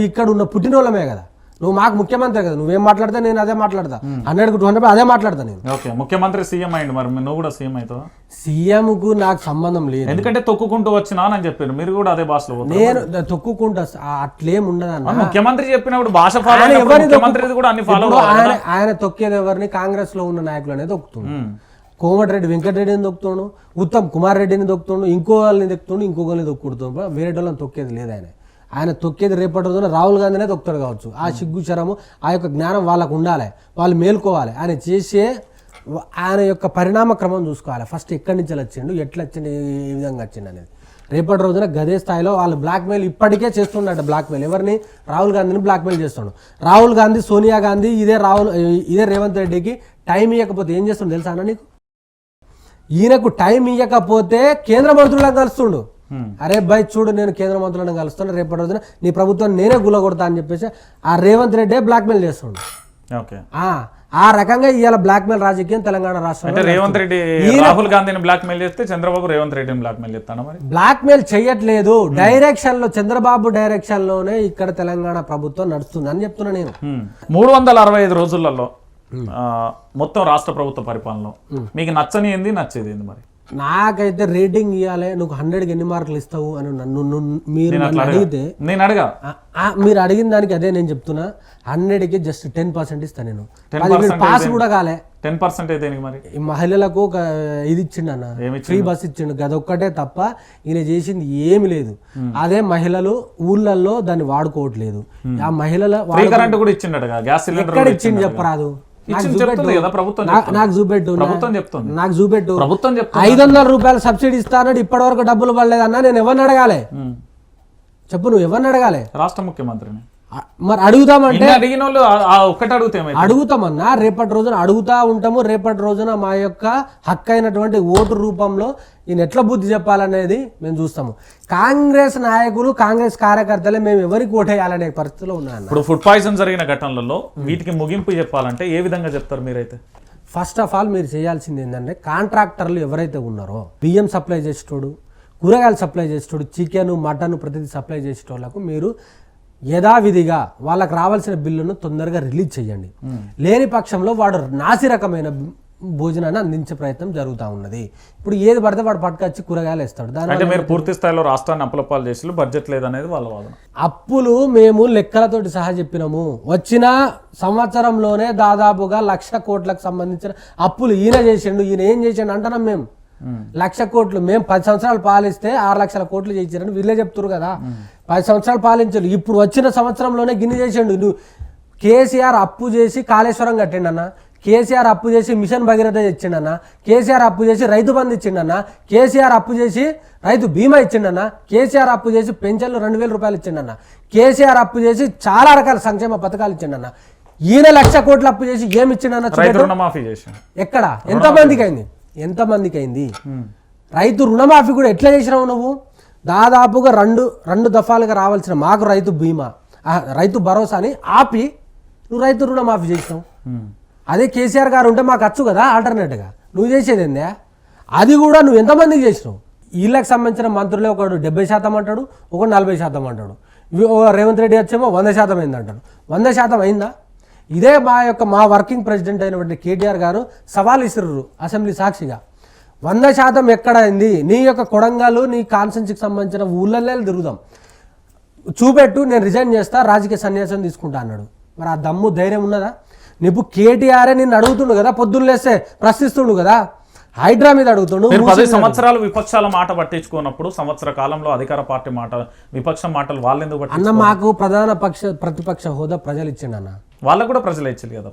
ఇక్కడ ఉన్న పుట్టినోళ్ళమే కదా. నువ్వు మాకు ముఖ్యమంత్రి కదా, నువ్వేం మాట్లాడితే నేను అదే మాట్లాడతా. 100కు 200 అదే మాట్లాడతా నేను. ఓకే, ముఖ్యమంత్రి సీఎం అయ్యింది, మరి నువ్వు కూడా సీఎం అవుతావా? సీఎంకు నాకు సంబంధం లేదు, ఎందుకంటే తొక్కుకుంటూ వచ్చినా అని చెప్పారు. మీరు కూడా అదే భాషలో నేను తొక్కుకుంటా, అట్లేం ఉండదన్న. ముఖ్యమంత్రి చెప్పినప్పుడు భాష ఆయన తొక్కేది ఎవరిని? కాంగ్రెస్ లో ఉన్న నాయకులు అనేది తొక్కుతుంది. కోమటిరెడ్డి వెంకటరెడ్డిని దొక్కుతాడు, ఉత్తమ్ కుమార్ రెడ్డిని దొక్కుతాడు, ఇంకో వాళ్ళని దొక్కుతాడు, ఇంకొకరిని దొక్కుతాడు. వేరే వాళ్ళని తొక్కేది లేదు. ఆయన తొక్కేది రేపటి రోజున రాహుల్ గాంధీనే తొక్కుతాడు కావచ్చు. ఆ సిగ్గు చరము, ఆ యొక్క జ్ఞానం వాళ్ళకు ఉండాలి, వాళ్ళు మేల్కోవాలి. ఆయన చేసే ఆయన యొక్క పరిణామ క్రమం చూసుకోవాలి. ఫస్ట్ ఎక్కడి నుంచి వచ్చిండు, ఎట్లా వచ్చిండు, ఏ విధంగా వచ్చిండు అనేది. రేపటి రోజున గదే స్థాయిలో వాళ్ళు బ్లాక్మెయిల్ ఇప్పటికే చేస్తున్నాడు. బ్లాక్మెయిల్ ఎవరిని? రాహుల్ గాంధీని బ్లాక్మెయిల్ చేస్తున్నాడు. రాహుల్ గాంధీ, సోనియా గాంధీ, ఇదే రేవంత్ రెడ్డికి టైం ఇవ్వకపోతే ఏం చేస్తుండు తెలుసా అన్న నీకు? ఈయనకు టైం ఇవ్వకపోతే కేంద్ర మంత్రులను కలుస్తుండు. అరే బై చూడు, నేను కేంద్ర మంత్రులను కలుస్తాను, రేపటి రోజున నీ ప్రభుత్వం నేనే గుల్లగొడతా అని చెప్పేసి ఆ రేవంత్ రెడ్డి బ్లాక్మెయిల్ చేస్తుండు. ఆ రకంగా ఇవాళ బ్లాక్మెయిల్ రాజకీయం తెలంగాణ రాష్ట్రంలో. రేవంత్ రెడ్డి రాహుల్ గాంధీని బ్లాక్మెయిల్ చేస్తే చంద్రబాబు రేవంత్ రెడ్డిని బ్లాక్మెయిల్ చేస్తాను. మరి బ్లాక్మెయిల్ చేయట్లేదు, డైరెక్షన్ లో, చంద్రబాబు డైరెక్షన్ లోనే ఇక్కడ తెలంగాణ ప్రభుత్వం నడుస్తుంది అని చెప్తున్నా నేను. 365 రోజులలో మొత్తం రాష్ట్ర ప్రభుత్వ పరిపాలనలో మీకు నచ్చని ఏంది, నచ్చేది ఏంది? మరి నాకైతే రేటింగ్ ఇవ్వాలి, నువ్వు 100కి ఎన్ని మార్కులు ఇస్తావు అని మీరు నన్ను అడిగితే నేను అడగా మీరు అడిగిన దానికి అదే నేను చెప్తున్నా, 100కి జస్ట్ 10% ఇస్తాను నేను. పాస్ కూడా కాలే. 10% అయితే మరి ఈ మహిళలకు ఒక ఇది ఇచ్చిండు అన్న, ఫ్రీ బస్ ఇచ్చిండు, గదొక్కటే తప్ప ఈయన చేసింది ఏమి లేదు. అదే మహిళలు ఊళ్ళల్లో దాన్ని వాడుకోవట్లేదు. ఆ మహిళల కరెంట్ కూడా ఇచ్చిండట, గ్యాస్ సిలిండర్ ఎక్కడ ఇచ్చిండు చెప్పరాదు, నాకు చూపెట్టు, నాకు చూపెట్టు. 500 రూపాయలు సబ్సిడీ ఇస్తానని ఇప్పటి వరకు డబ్బులు పడలేదన్నా. నేను ఎవరిని అడగాలి చెప్పు, నువ్వు ఎవరిని అడగాలి? రాష్ట్ర ముఖ్యమంత్రిని. మరి అడుగుతామంటే అడిగిన వాళ్ళు ఒక్కటి అడుగుతామన్నా, రేపటి రోజున అడుగుతా ఉంటాము. రేపటి రోజున మా యొక్క హక్కు అయినటువంటి ఓటు రూపంలో ఈయన ఎట్లా బుద్ధి చెప్పాలనేది మేము చూస్తాము. కాంగ్రెస్ నాయకులు, కాంగ్రెస్ కార్యకర్తలే మేము ఎవరికి ఓటేయాలనే పరిస్థితిలో ఉన్నాను. ఇప్పుడు ఫుడ్ పాయిజన్ జరిగిన ఘటనలలో వీటికి ముగింపు చెప్పాలంటే ఏ విధంగా చెప్తారు మీరైతే? ఫస్ట్ ఆఫ్ ఆల్ మీరు చేయాల్సింది ఏంటంటే, కాంట్రాక్టర్లు ఎవరైతే ఉన్నారో, బియ్యం సప్లై చేసేటోడు, కూరగాయలు సప్లై చేసేటోడు, చికెన్ మటన్ ప్రతిదీ సప్లై చేసేటోళ్ళకు మీరు యథావిధిగా వాళ్ళకి రావాల్సిన బిల్లును తొందరగా రిలీజ్ చేయండి. లేని పక్షంలో వాడు నాసి రకమైన భోజనాన్ని అందించే ప్రయత్నం జరుగుతూ ఉన్నది. ఇప్పుడు ఏది పడితే వాడు పట్టుకొచ్చి కూరగాయలు వేస్తాడు. దాని మీరు పూర్తి స్థాయిలో రాష్ట్రాన్ని అప్పులపాలు చేసి బడ్జెట్ లేదనేది వాళ్ళ వాదన. అప్పులు మేము లెక్కలతోటి సహా చెప్పినాము. వచ్చిన సంవత్సరంలోనే దాదాపుగా 1,00,000 కోట్లకు సంబంధించిన అప్పులు ఈయన చేసిండు. ఈయన ఏం చేసిండు అంటున్నాం మేము. 1,00,000 కోట్లు మేము 10 సంవత్సరాలు పాలిస్తే 6 లక్షల కోట్లు చేయించారని వీళ్ళే చెప్తారు కదా. 10 సంవత్సరాలు పాలించారు. ఇప్పుడు వచ్చిన సంవత్సరంలోనే గిన్నె చేసిండు. నువ్వు కేసీఆర్ అప్పు చేసి కాళేశ్వరం కట్టిండు అన్న, కేసీఆర్ అప్పు చేసి మిషన్ భగీరథ ఇచ్చిండన్న, కేసీఆర్ అప్పు చేసి రైతు బంధు ఇచ్చిండన్న, కేసీఆర్ అప్పు చేసి రైతు బీమా ఇచ్చిండన్న, కేసీఆర్ అప్పు చేసి పెన్షన్లు 2,000 రూపాయలు ఇచ్చిండన్న, కేసీఆర్ అప్పు చేసి చాలా రకాల సంక్షేమ పథకాలు ఇచ్చిండన్న. ఈయన 1,00,000 కోట్లు అప్పు చేసి ఏమి ఇచ్చిండన్న? ఎక్కడ ఎంతమందికి అయింది? రైతు రుణమాఫీ కూడా ఎట్లా చేసినావు నువ్వు? దాదాపుగా రెండు దఫాలుగా రావాల్సిన మాకు రైతు బీమా, రైతు భరోసాని ఆపి నువ్వు రైతు రుణమాఫీ చేసినావు. అదే కేసీఆర్ గారు ఉంటే మాకు వచ్చు కదా ఆల్టర్నేట్గా. నువ్వు చేసేది ఏందే? అది కూడా నువ్వు ఎంతమందికి చేసినావు? వీళ్ళకి సంబంధించిన మంత్రులే ఒకడు 70% అంటాడు, ఒకడు 40% అంటాడు. రేవంత్ రెడ్డి వచ్చేమో 100% అయింది అంటాడు. 100% అయిందా? ఇదే మా వర్కింగ్ ప్రెసిడెంట్ అయినటువంటి కేటీఆర్ గారు సవాల్ ఇస్తున్నారు అసెంబ్లీ సాక్షిగా. 100% ఎక్కడ అయింది? నీ యొక్క కొడంగల్, నీ కాన్స్టిట్యున్సీకి సంబంధించిన ఊళ్ళల్లో తిరుగుదాం, చూపెట్టు, నేను రిజైన్ చేస్తా, రాజకీయ సన్యాసం తీసుకుంటా అన్నాడు. మరి ఆ దమ్ము ధైర్యం ఉన్నదా? నీకు కేటీఆర్ నిన్ను అడుగుతుండు కదా, పొద్దున్న లేస్తే ప్రశ్నిస్తుండు కదా, హైడ్రా మీద అడుగుతుండు. 10 సంవత్సరాలు విపక్షాల మాట పట్టించుకున్నప్పుడు సంవత్సర కాలంలో అధికార పార్టీ మాట, విపక్షం మాటలు వాళ్ళు ఎందుకు అన్న? మాకు ప్రతిపక్ష హోదా ప్రజలు ఇచ్చిండు అన్న. వాళ్ళకు కూడా ప్రజలు ఇచ్చింది కదా.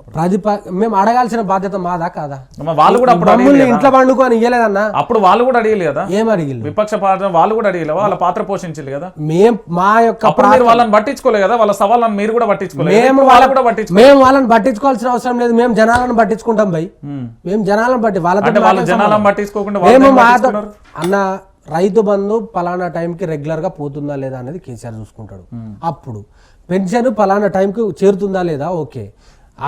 మేము అడగాల్సిన బాధ్యత మాదా కాదా? వాళ్ళు కూడా ఇంట్లో పండుకొని ఇయ్యలేదన్న. అప్పుడు వాళ్ళు కూడా అడిగలేదు కదా. ఏం అడిగి? విపక్ష పార్టీ వాళ్ళు కూడా అడిగలేవా? వాళ్ళ పాత్ర పోషించాలి కదా. మా యొక్క వాళ్ళని పట్టించుకోలేదు కదా, వాళ్ళ సవాళ్ళని మీరు కూడా పట్టించుకోలేదు. మేము వాళ్ళని పట్టించుకోవాల్సిన అవసరం లేదు. మేము జనాలను పట్టించుకుంటాం భయ్. మేము జనాలను బట్టి వాళ్ళ జనాలను పట్టించుకోకుండా అన్న రైతు బంధు పలానా టైంకి రెగ్యులర్ గా పోతుందా లేదా అనేది కేసీఆర్ చూసుకుంటాడు. అప్పుడు పెన్షన్ పలానా టైంకి చేరుతుందా లేదా, ఓకే.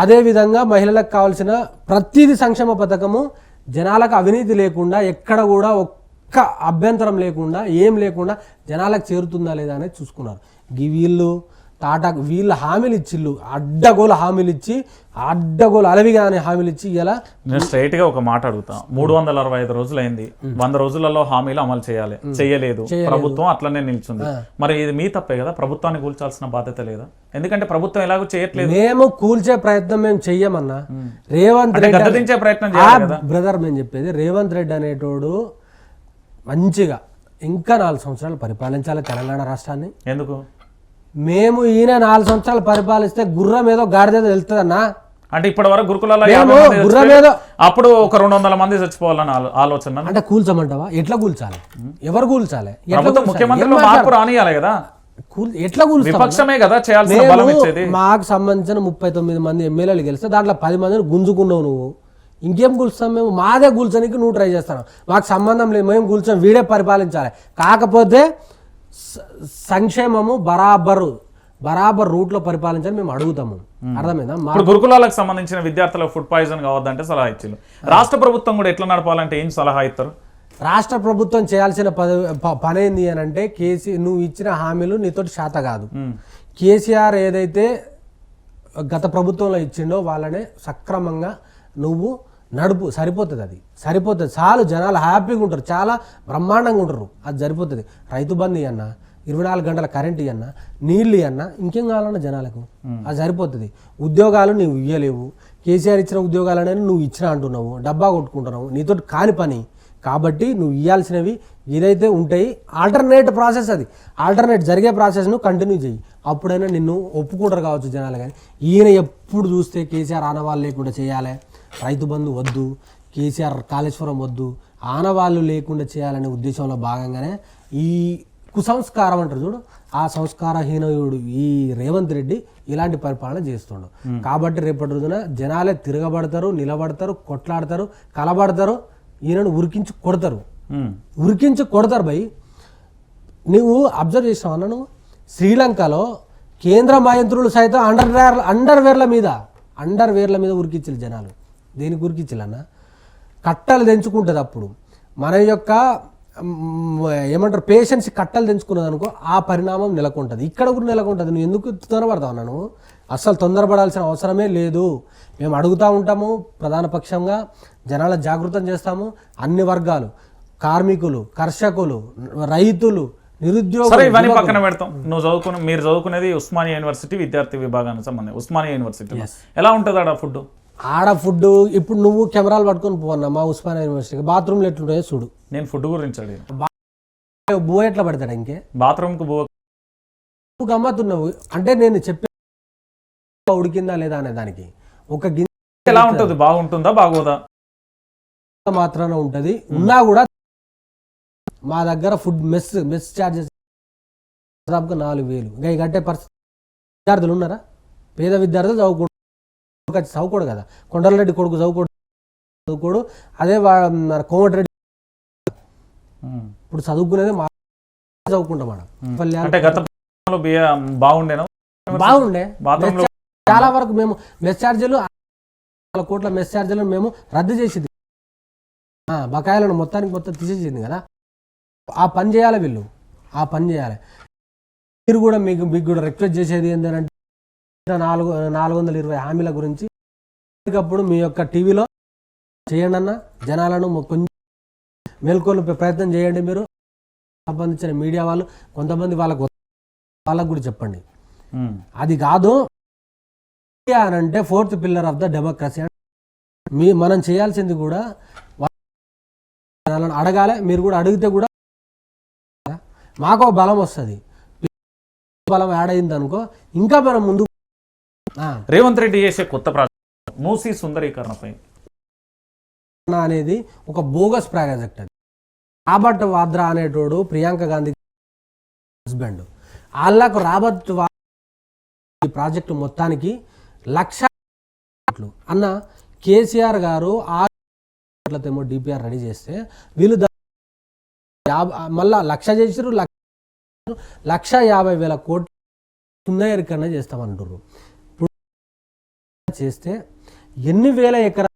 అదేవిధంగా మహిళలకు కావాల్సిన ప్రతిదీ సంక్షేమ పథకము జనాలకు అవినీతి లేకుండా, ఎక్కడ కూడా ఒక్క అభ్యంతరం లేకుండా, ఏం లేకుండా జనాలకు చేరుతుందా లేదా అనేది చూసుకున్నారు. వీళ్ళు హామీలు ఇచ్చిళ్ళు, అడ్డగోలు హామీలు ఇచ్చి, అడ్డగోలు అలవిగానే హామీలు ఇచ్చి. ఇలా నేను స్ట్రైట్ గా ఒక మాట అడుగుతా. 365 రోజులైంది, 100 రోజులలో హామీలు అమలు చేయాలి, చేయలేదు ప్రభుత్వం, అట్లనే నిల్చుంది. మరి ఇది మీ తప్పే కదా, ప్రభుత్వాన్ని కూల్చాల్సిన బాధ్యత లేదా? ఎందుకంటే ప్రభుత్వం ఎలాగో చేయట్లేదు. మేము కూల్చే ప్రయత్నం మేము చెయ్యమన్నా. రేవంత్ రెడ్డి గద్దదించే ప్రయత్నం చేయాలి కదా బ్రదర్. మేము చెప్పేది రేవంత్ రెడ్డి అనేటోడు మంచిగా ఇంకా 4 సంవత్సరాలు పరిపాలించాలి తెలంగాణ రాష్ట్రాన్ని. ఎందుకు? మేము ఈయన 4 సంవత్సరాలు పరిపాలిస్తే గుర్రం ఏదో గాడిద వెళ్తుందన్నా. అంటే ఇప్పటి వరకు గురుకులలో అప్పుడు ఒక 200 మంది చచ్చిపోవాలని ఆలోచన. అంటే కూల్చమంటావా? ఎట్లా కూల్చాలి? ఎవరు కూల్చాలి? ముఖ్యమంత్రిలో మార్పు రానియాలి కదా. ఎట్లా కూల్చాలి? విపక్షమే కదా చేయాల్సిన బలం ఇచ్చేది. మాకు సంబంధించిన 39 మంది ఎమ్మెల్యేలు గెలిస్తే దాంట్లో 10 మందిని గుంజుకున్నావు నువ్వు. ఇంకేం కూల్స్తాం మేము? మాదే కూల్చడానికి నువ్వు ట్రై చేస్తాను. మాకు సంబంధం లేదు, మేము కూల్చాం, వీడే పరిపాలించాలి. కాకపోతే సంక్షేమము బరాబర్ రూట్ లో పరిపాలించాలి మేము అడుగుతాము. అర్థమైందా? గురుకులాలకు సంబంధించిన విద్యార్థులకు ఫుడ్ పాయిజన్ కావద్దంటే సలహా ఇచ్చారు. రాష్ట్ర ప్రభుత్వం కూడా ఎట్లా నడపాలంటే ఏం సలహా ఇస్తారు? రాష్ట్ర ప్రభుత్వం చేయాల్సిన పని ఏంది అని అంటే, నువ్వు ఇచ్చిన హామీలు నీతోటి శాత కాదు. కేసీఆర్ ఏదైతే గత ప్రభుత్వంలో ఇచ్చిండో వాళ్ళనే సక్రమంగా నువ్వు నడుపు సరిపోతుంది, అది సరిపోతుంది చాలు. జనాలు హ్యాపీగా ఉంటారు, చాలా బ్రహ్మాండంగా ఉంటారు, అది సరిపోతుంది. రైతు బంధు ఇవ్వన్న, 24 గంటల కరెంట్ ఇవ్వన్న, నీళ్ళు ఇవ్వన్న, ఇంకేం కావాలన్నా జనాలకు అది సరిపోతుంది. ఉద్యోగాలు నువ్వు ఇవ్వలేవు, కేసీఆర్ ఇచ్చిన ఉద్యోగాలనే నువ్వు ఇచ్చినా అంటున్నావు, డబ్బా కొట్టుకుంటున్నావు, నీతో కాని పని. కాబట్టి నువ్వు ఇవ్వాల్సినవి ఏదైతే ఉంటాయి ఆల్టర్నేట్ ప్రాసెస్, అది ఆల్టర్నేట్ జరిగే ప్రాసెస్ను కంటిన్యూ చేయి, అప్పుడైనా నిన్ను ఒప్పుకుంటారు కావచ్చు జనాలు. కానీ ఈయన ఎప్పుడు చూస్తే కేసీఆర్ ఆనవాళ్ళు లేకుండా చేయాలి, రైతు బంధు వద్దు, కేసీఆర్ కాళేశ్వరం వద్దు, ఆనవాళ్ళు లేకుండా చేయాలనే ఉద్దేశంలో భాగంగానే ఈ కుసంస్కారం అంటారు చూడు, ఆ సంస్కారహీనుడు ఈ రేవంత్ రెడ్డి ఇలాంటి పరిపాలన చేస్తుండు. కాబట్టి రేపటి రోజున జనాలే తిరగబడతారు, నిలబడతారు, కొట్లాడతారు, కలబడతారు, ఈయనను ఉరికించి కొడతారు భయ్. నువ్వు అబ్జర్వ్ చేసావు అన్నను, శ్రీలంకలో కేంద్ర మంత్రులు సైతం అండర్వేర్ల మీద ఉరికించారు జనాలు. దేనికి ఉరికించాలన్న? కట్టలు తెంచుకుంటుంది. అప్పుడు మన యొక్క ఏమంటారు పేషెన్స్ కట్టలు తెంచుకున్నది అనుకో, ఆ పరిణామం నెలకొంటుంది. ఇక్కడ కూడా నెలకొంటుంది. నువ్వు ఎందుకు తొందరపడతావు అన్నాను? అస్సలు తొందరపడాల్సిన అవసరమే లేదు. మేము అడుగుతూ ఉంటాము, ప్రధాన పక్షంగా జనాల జాగృతం చేస్తాము. అన్ని వర్గాలు, కార్మికులు, కర్షకులు, రైతులు, నిరుద్యోగులు. ఇవన్నీ పక్కన పెడతాం. మీరు చదువుకునేది ఉస్మానియా యూనివర్సిటీ విద్యార్థి విభాగానికి సంబంధించి. ఉస్మానియా యూనివర్సిటీ ఎలా ఉంటుంది ఆడ ఫుడ్? ఆడ ఫుడ్ ఇప్పుడు నువ్వు కెమెరాలు పట్టుకొని పోన్నా మా ఉస్మానియా యూనివర్సిటీకి, బాత్రూమ్లు ఎట్లుంటాయో చూడు. నేను ఫుడ్ గురించి అడిగాను. బూ ఎట్లా పడతాడు ఇంకే బాత్రూమ్కి నువ్వు గమ్మతున్నావు అంటే నేను చెప్పే ఉడికిందా లేదా అనే దానికి ఒక గిన్నె ఎలా ఉంటుంది? బాగుంటుందా బాగోదా? మాత్రాన ఉంటుంది. ఉన్నా కూడా మా దగ్గర ఫుడ్ మెస్ ఛార్జెస్ దాదాపుగా 4,000. ఇంకా కట్టే పరిస్థితి. విద్యార్థులు ఉన్నారా? పేద విద్యార్థులు చదువుకోడు కదా. కొండలరెడ్డి కొడుకు చదువుకోడు, అదే కోమటిరెడ్డి ఇప్పుడు చదువుకునేది మా చదువుకుంటాం బాగుండే. చాలా వరకు మేము మెస్ ఛార్జీలు 4 కోట్ల మెస్ ఛార్జీలను మేము రద్దు చేసింది, బకాయిలను మొత్తం తీసేసింది కదా. ఆ పని చేయాలి వీళ్ళు, ఆ పని చేయాలి. మీరు కూడా మీకు కూడా రిక్వెస్ట్ చేసేది ఏంటంటే 420 హామీల గురించి అప్పుడు మీ యొక్క టీవీలో చేయండి అన్న, జనాలను కొంచెం మేల్కొల్పే ప్రయత్నం చేయండి. మీరు సంబంధించిన మీడియా వాళ్ళు కొంతమంది వాళ్ళకు కూడా చెప్పండి. అది కాదు అని అంటే 4th pillar of the democracy. మనం చేయాల్సింది కూడా జనాలను అడగాలి. మీరు కూడా అడిగితే కూడా మాకు బలం వస్తుంది. బలం యాడ్ అయింది అనుకో, ఇంకా మనం ముందు. రేవంత్ రెడ్డి చేసే కొత్త ప్రాజెక్ట్ మూసీ సుందరీకరణపై అనేది ఒక బోగస్ ప్రాజెక్ట్. అది రాబర్ట్ వాద్రా అనేటోడు ప్రియాంక గాంధీ హస్బెండ్. వాళ్ళకు రాబర్ట్ ఈ ప్రాజెక్టు మొత్తానికి 1,00,000 అన్న కేసీఆర్ గారు 6 డిపిఆర్ రెడీ చేస్తే వీళ్ళు మళ్ళా 1,00,000 చేసారు. 1,50,000 కోట్లు సుందరీకరణ చేస్తామంటారు. ఇప్పుడు చేస్తే ఎన్ని వేల ఎకరాలు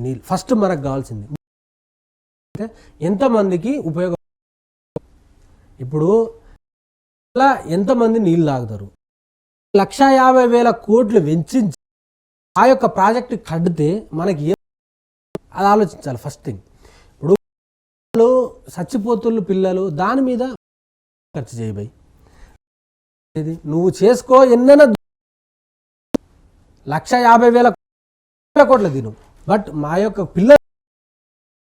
నీళ్ళు ఫస్ట్ మనకు కావాల్సింది ఎంతమందికి ఉపయోగం. ఇప్పుడు ఎంతమంది నీళ్ళు తాగుతారు? 1,50,000 కోట్లు వెచ్చించి ఆ యొక్క ప్రాజెక్టు కడితే మనకి అది ఆలోచించాలి ఫస్ట్ థింగ్. ఇప్పుడు చచ్చిపోతుళ్ళు పిల్లలు దాని మీద ఖర్చు చేయబోయి నువ్వు చేసుకో. ఎన్నైనా 1,50,000 కోట్ల తిను, బట్ మా యొక్క పిల్లలు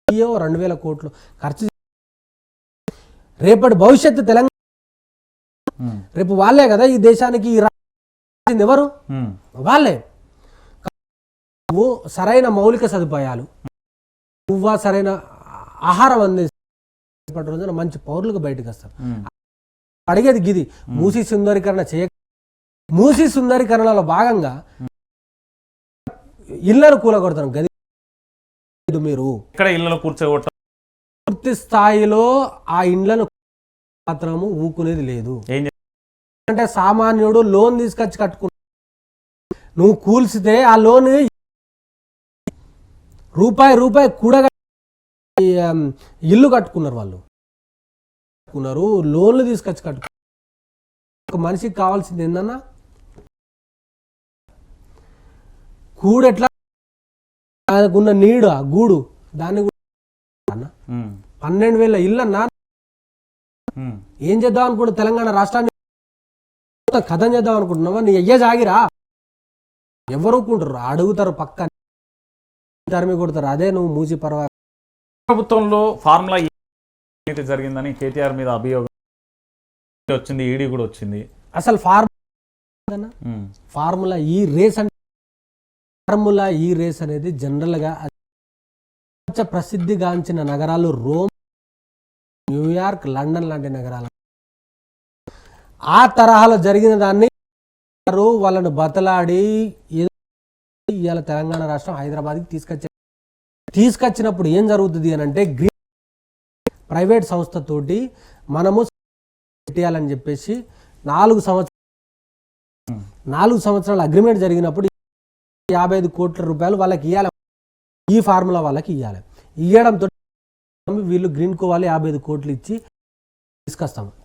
2,000 కోట్లు ఖర్చు. రేపటి భవిష్యత్తు తెలంగాణ, రేపు వాళ్ళే కదా ఈ దేశానికి ఎవరు? వాళ్ళే. నువ్వు సరైన మౌలిక సదుపాయాలు, నువ్వు సరైన ఆహారం అందించే రోజున మంచి పౌరులకు బయటకు వస్తారు. అడిగేది గిది. మూసీ సుందరీకరణలో భాగంగా ఇళ్లను కూలగొడతారు. గది మీరు ఇక్కడ ఇళ్లను కూర్చోగొట్ట పూర్తి స్థాయిలో ఆ ఇండ్లను మాత్రము ఊకునేది లేదు. అంటే సామాన్యుడు లోన్ తీసుకొచ్చి కట్టుకున్నా, నువ్వు కూల్చితే ఆ లోన్ రూపాయి కూడా ఇల్లు కట్టుకున్నారు. వాళ్ళు లోన్లు తీసుకొచ్చి కట్టుకున్నారు. ఒక మనిషికి కావాల్సింది ఏందన్నా కూడెట్లా దానికున్న నీడు ఆ గూడు దాన్ని కూడా అన్న 12,000 ఇల్లు అన్న. ఏం చేద్దాం అనుకుంటా తెలంగాణ రాష్ట్రాన్ని కథం చేద్దాం అనుకుంటున్నావా? నీ అయ్యే జాగిరా ఎవరు ఊరుకుంటారు? అడుగుతారు, పక్క తరిమి కొడతారు. అదే నువ్వు మూసి పర్వా. ప్రభుత్వంలో ఫార్ములా జరిగిందని కేటీఆర్ మీద అభియోగం వచ్చింది, ఈడీ కూడా వచ్చింది. అసలు ఫార్ములా ఈ రేస్ అనేది జనరల్గా ప్రసిద్ధిగాంచిన నగరాలు రోమ్, న్యూయార్క్, లండన్ లాంటి నగరాలు. ఆ తరహాలో జరిగిన దాన్ని వాళ్ళను బతలాడి ఇవాళ తెలంగాణ రాష్ట్రం హైదరాబాద్కి తీసుకొచ్చినప్పుడు ఏం జరుగుతుంది అని అంటే ప్రైవేట్ సంస్థతోటి మనము పెట్టేయాలని చెప్పేసి 4 సంవత్సరాల అగ్రిమెంట్ జరిగినప్పుడు 55 కోట్ల రూపాయలు వాళ్ళకి ఇవ్వాలి. ఈ ఫార్ములా వాళ్ళకి ఇవ్వాలి. ఇవ్వడంతో వీళ్ళు గ్రీన్ కోవాలి 55 కోట్లు ఇచ్చి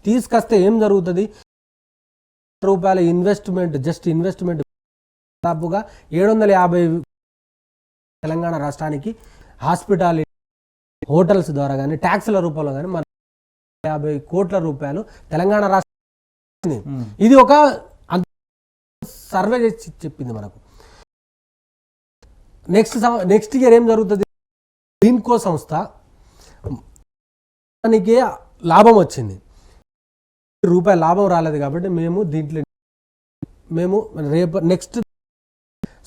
తీసుకొస్తే ఏం జరుగుతుంది? రూపాయల ఇన్వెస్ట్మెంట్, జస్ట్ ఇన్వెస్ట్మెంట్ దాదాపుగా 750 తెలంగాణ రాష్ట్రానికి హాస్పిటాలిటీ, హోటల్స్ ద్వారా కానీ ట్యాక్స్ల రూపంలో కానీ మన 50 కోట్ల రూపాయలు తెలంగాణ రాష్ట్రానికి. ఇది ఒక సర్వే చేసి చెప్పింది మనకు. నెక్స్ట్ ఇయర్ ఏం జరుగుతుంది? గ్రీన్కో సంస్థ దానికి లాభం వచ్చింది, రూపాయల లాభం రాలేదు. కాబట్టి మేము రేపు నెక్స్ట్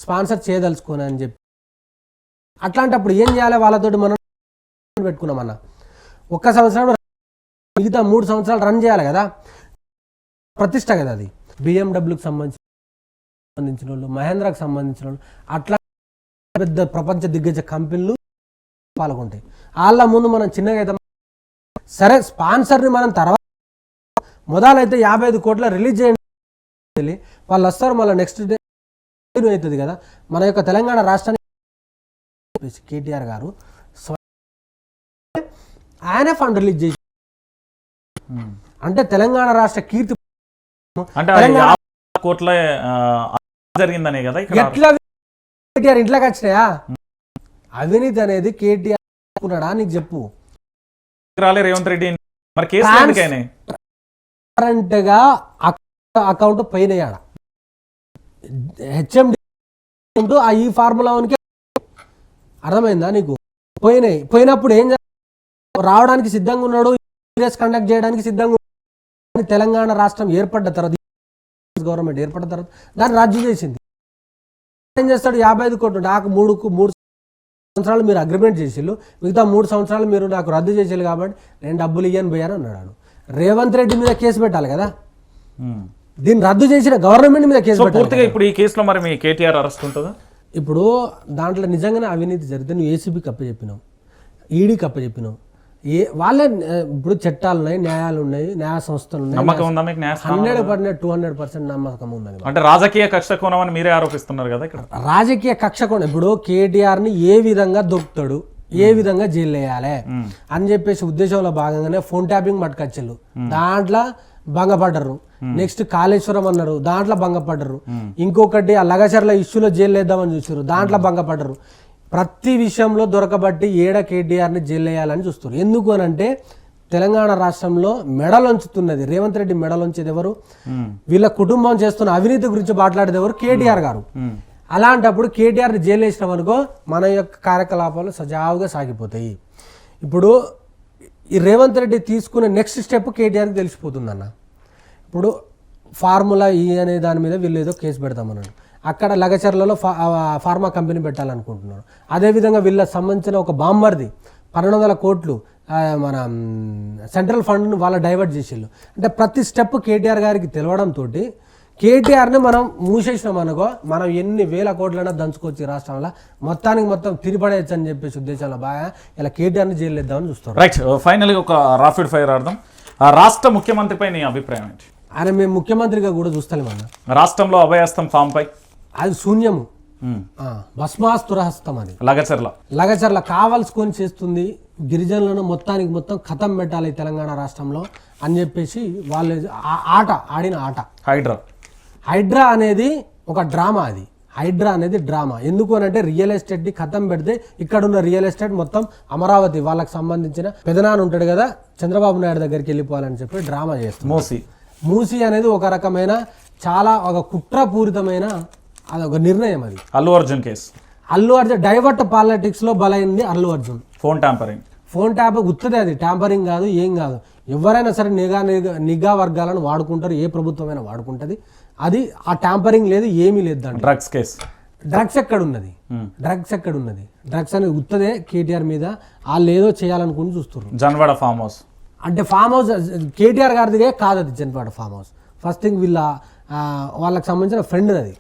స్పాన్సర్ చేయదలుచుకోని అని చెప్పి అట్లాంటప్పుడు ఏం చేయాలి? వాళ్ళతోటి మనం పెట్టుకున్నామన్న 1 సంవత్సరం, మిగతా 3 సంవత్సరాలు రన్ చేయాలి కదా. ప్రతిష్ట కదా అది. బిఎండబ్ల్యూకి సంబంధించిన వాళ్ళు, మహేంద్రాకి సంబంధించిన వాళ్ళు, అట్లా పెద్ద ప్రపంచ దిగ్గజ కంపెనీలు పాల్గొంటాయి. వాళ్ళ ముందు మనం చిన్నగా అయితే సరే, స్పాన్సర్ని మనం తర్వాత మొదలైతే 55 కోట్ల రిలీజ్ చేయండి, వాళ్ళు వస్తారు. మళ్ళీ నెక్స్ట్ డే అవుతుంది కదా. మన యొక్క తెలంగాణ రాష్ట్రానికి కేటీఆర్ గారు ఆయనే ఫండ్ రిలీజ్ చేసి అంటే తెలంగాణ రాష్ట్ర కీర్తి కోట్ల జరిగిందనే కదా. ఎట్లా కేటీఆర్ ఇంట్లోకి వచ్చినాయా? అవినీతి అనేది కేటీఆర్ అనుకున్నాడా? నీకు చెప్పు. రేవంత్ రెడ్డి గా అకౌంట్ పోయినాయాడ. హెచ్ఎండి ఈ ఫార్ములాకి అర్థమైందా నీకు? పోయినప్పుడు ఏం రావడానికి సిద్ధంగా ఉన్నాడు, కండక్ట్ చేయడానికి సిద్ధంగా ఉన్నాడు. తెలంగాణ రాష్ట్రం ఏర్పడ్డ తర్వాత, గవర్నమెంట్ ఏర్పడ్డ తర్వాత దాన్ని రద్దు చేసింది. ఏం చేస్తాడు? 55 కోట్లు నాకు 3 సంవత్సరాలు మీరు అగ్రిమెంట్ చేసిళ్ళు, మిగతా 3 సంవత్సరాలు మీరు నాకు రద్దు చేసేది కాబట్టి నేను డబ్బులు ఇయ్యని పోయాను అన్నాడు. రేవంత్ రెడ్డి మీద కేసు పెట్టాలి కదా. దీన్ని రద్దు చేసిన గవర్నమెంట్ మీద కేసు పెట్టాలి. ఇప్పుడు ఈ కేసులో మరి మీ కేటీఆర్ అరెస్ట్ ఉంటుందా? ఇప్పుడు దాంట్లో నిజంగానే అవినీతి జరిగితే నువ్వు ఏసీబీకి అప్పచెప్పినావు, ఈడీకి అప్పచెప్పినావు. వాళ్ళే ఇప్పుడు చట్టాలు ఉన్నాయి, న్యాయాలు ఉన్నాయి, న్యాయ సంస్థలు ఉన్నాయి. 100% నమ్మకం ఉన్నది. అంటే రాజకీయ కక్ష కోణం అని మీరే ఆరోపిస్తున్నారు కదా ఇక్కడ. రాజకీయ కక్ష కోణం. ఇప్పుడు కేటీఆర్ ని ఏ విధంగా దొరుకుతాడు, ఏ విధంగా జైలు వేయాలి అని చెప్పేసి ఉద్దేశంలో భాగంగానే ఫోన్ ట్యాపింగ్ పట్టుకొచ్చారు, దాంట్లో భంగపడ్డరు. నెక్స్ట్ కాళేశ్వరం అన్నారు, దాంట్లో భంగపడ్డరు. ఇంకొకటి ఆ లగచర్ల ఇష్యూలో జైలు వేద్దామని చూసారు, దాంట్లో భంగపడ్డరు. ప్రతి విషయంలో దొరకబట్టి కేటీఆర్ని జైలు వేయాలని చూస్తారు. ఎందుకు అని అంటే తెలంగాణ రాష్ట్రంలో మెడలొంచుతున్నది రేవంత్ రెడ్డి. మెడలొంచేది ఎవరు? వీళ్ళ కుటుంబం చేస్తున్న అవినీతి గురించి మాట్లాడేది ఎవరు? కేటీఆర్ గారు. అలాంటప్పుడు కేటీఆర్ని జైలు వేసినాం అనుకో, మన యొక్క కార్యకలాపాలు సజావుగా సాగిపోతాయి. ఇప్పుడు ఈ రేవంత్ రెడ్డి తీసుకునే నెక్స్ట్ స్టెప్ కేటీఆర్కి తెలిసిపోతుందన్న. ఇప్పుడు ఫార్ములా అనే దాని మీద వీళ్ళు ఏదో కేసు పెడతామన్నాడు. అక్కడ లగచర్లలో ఫార్మా కంపెనీ పెట్టాలనుకుంటున్నారు. అదేవిధంగా వీళ్ళకి సంబంధించిన ఒక బాంబర్ది 1200 కోట్లు మన సెంట్రల్ ఫండ్ను వాళ్ళ డైవర్ట్ చేసేళ్ళు. అంటే ప్రతి స్టెప్ కేటీఆర్ గారికి తెలవడంతో కేటీఆర్ని మనం మూసేసినాం అనుకో, మనం ఎన్ని వేల కోట్లైనా దంచుకోవచ్చు ఈ రాష్ట్రంలో, మొత్తం తిరిపడేయచ్చు అని చెప్పేసి ఉద్దేశంలో బాగా ఇలా కేటీఆర్ని జైలు వేద్దామని చూస్తారు. రైట్, ఫైనల్గా ఒక రాపిడ్ ఫైర్ అర్థం. రాష్ట్ర ముఖ్యమంత్రిపై నీ అభిప్రాయం ఏంటి? ఆయన మేము ముఖ్యమంత్రిగా కూడా చూస్తామన్న. రాష్ట్రంలో అభయహస్తం ఫామ్ పై అది శూన్యము, భస్మాస్తురహస్తం. అది లగచర్ల కావాల్సుకొని చేస్తుంది. గిరిజనులను మొత్తం ఖతం పెట్టాలి తెలంగాణ రాష్ట్రంలో అని చెప్పేసి వాళ్ళు ఆడిన ఆట. హైడ్రా అనేది ఒక డ్రామా. అది హైడ్రా అనేది డ్రామా. ఎందుకు అని అంటే రియల్ ఎస్టేట్ని ఖతం పెడితే ఇక్కడ ఉన్న రియల్ ఎస్టేట్ మొత్తం అమరావతి వాళ్ళకి సంబంధించిన పెదనాన్న ఉంటాడు కదా చంద్రబాబు నాయుడు దగ్గరికి వెళ్ళిపోవాలని చెప్పి డ్రామా చేస్తుంది. మూసీ అనేది ఒక రకమైన చాలా ఒక కుట్రపూరితమైన అదొక నిర్ణయం. అది Allu Arjun case, Allu Arjun divert politics లో బలైంది అల్లు అర్జున్. ఫోన్ ట్యాంపరింగ్ గుర్తుంది, అది ట్యాంపరింగ్ కాదు, ఏం కాదు. ఎవరైనా సరే నిఘా వర్గాలను వాడుకుంటారు, ఏ ప్రభుత్వమైనా వాడుకుంటుంది. అది ఆ ట్యాంపరింగ్ లేదు, ఏమీ లేదు. దాంట్లో డ్రగ్స్ కేసు, డ్రగ్స్ ఎక్కడున్నది? డ్రగ్స్ అనేది గుర్తదే కేటీఆర్ మీద. వాళ్ళు ఏదో చేయాలనుకుని చూస్తున్నారు. జన్వాడ ఫామ్ హౌస్ అంటే ఫామ్ హౌస్ కేటీఆర్ గారిదిగే కాదు, అది Janwada farm house. First thing వాళ్ళకి సంబంధించిన ఫ్రెండ్ అది.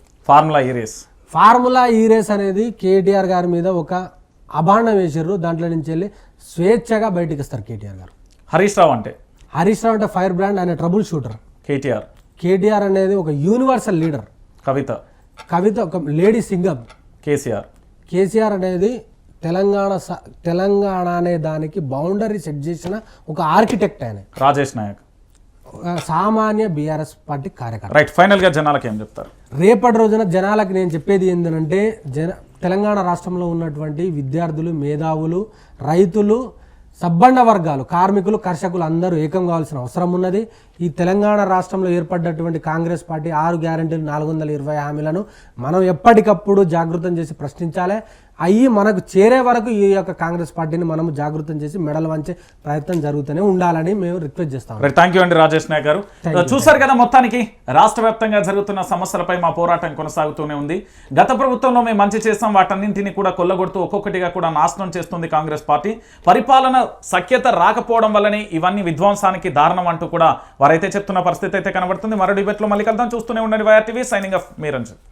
ఫార్ములా ఈ రేస్ అనేది కేటీఆర్ గారి మీద ఒక అభాండం వేసారు. దాంట్లో నుంచి వెళ్ళి స్వేచ్ఛగా బయటకు ఇస్తారు కేటీఆర్ గారు. హరీష్ రావు అంటే ఫైర్ బ్రాండ్, ఆయన ట్రబుల్ షూటర్. కేటీఆర్ అనేది ఒక యూనివర్సల్ లీడర్. కవిత ఒక లేడీ సింగర్. కేసీఆర్ అనేది తెలంగాణ అనే దానికి బౌండరీ సెట్ చేసిన ఒక ఆర్కిటెక్ట్. ఆయన రాజేష్ నాయక్ సామాన్య బీఆర్ఎస్ పార్టీ కార్యకర్త. రైట్, ఫైనల్ గా జనాలకు ఏం చెప్తారు? రేపటి రోజున జనాలకు నేను చెప్పేది ఏంటంటే, తెలంగాణ రాష్ట్రంలో ఉన్నటువంటి విద్యార్థులు, మేధావులు, రైతులు, సబ్బండ వర్గాలు, కార్మికులు, కర్షకులు అందరూ ఏకం కావాల్సిన అవసరం ఉన్నది. ఈ తెలంగాణ రాష్ట్రంలో ఏర్పడ్డటువంటి కాంగ్రెస్ పార్టీ 6 గ్యారెంటీలు 420 హామీలను మనం ఎప్పటికప్పుడు జాగృతం చేసి ప్రశ్నించాలి. అయ్యి మనకు చేరే వరకు ఈ యొక్క కాంగ్రెస్ పార్టీని మనం జాగృతం చేసి మెడలు వంచే ప్రయత్నం జరుగుతూనే ఉండాలని మేము రిక్వెస్ట్ చేస్తాం. థ్యాంక్ యూ అండి రాజేష్ నాయక్ గారు. చూసారు కదా, మొత్తానికి రాష్ట్ర వ్యాప్తంగా జరుగుతున్న సమస్యలపై మా పోరాటం కొనసాగుతూనే ఉంది. గత ప్రభుత్వంలో మేము మంచి చేస్తాం, వాటన్నింటినీ కూడా కొల్లగొడుతూ ఒక్కొక్కటిగా కూడా నాశనం చేస్తుంది కాంగ్రెస్ పార్టీ. పరిపాలన సఖ్యత రాకపోవడం వల్లనే ఇవన్నీ విధ్వంసానికి దారుణం అంటూ కూడా వారైతే చెప్తున్న పరిస్థితి అయితే కనబడుతుంది. మరో డిబేట్లో మళ్ళీ కలుద్దాం. చూస్తూనే ఉండండి వైఆర్ టీవీ. సైనింగ్ ఆఫ్ మీ రంజన్.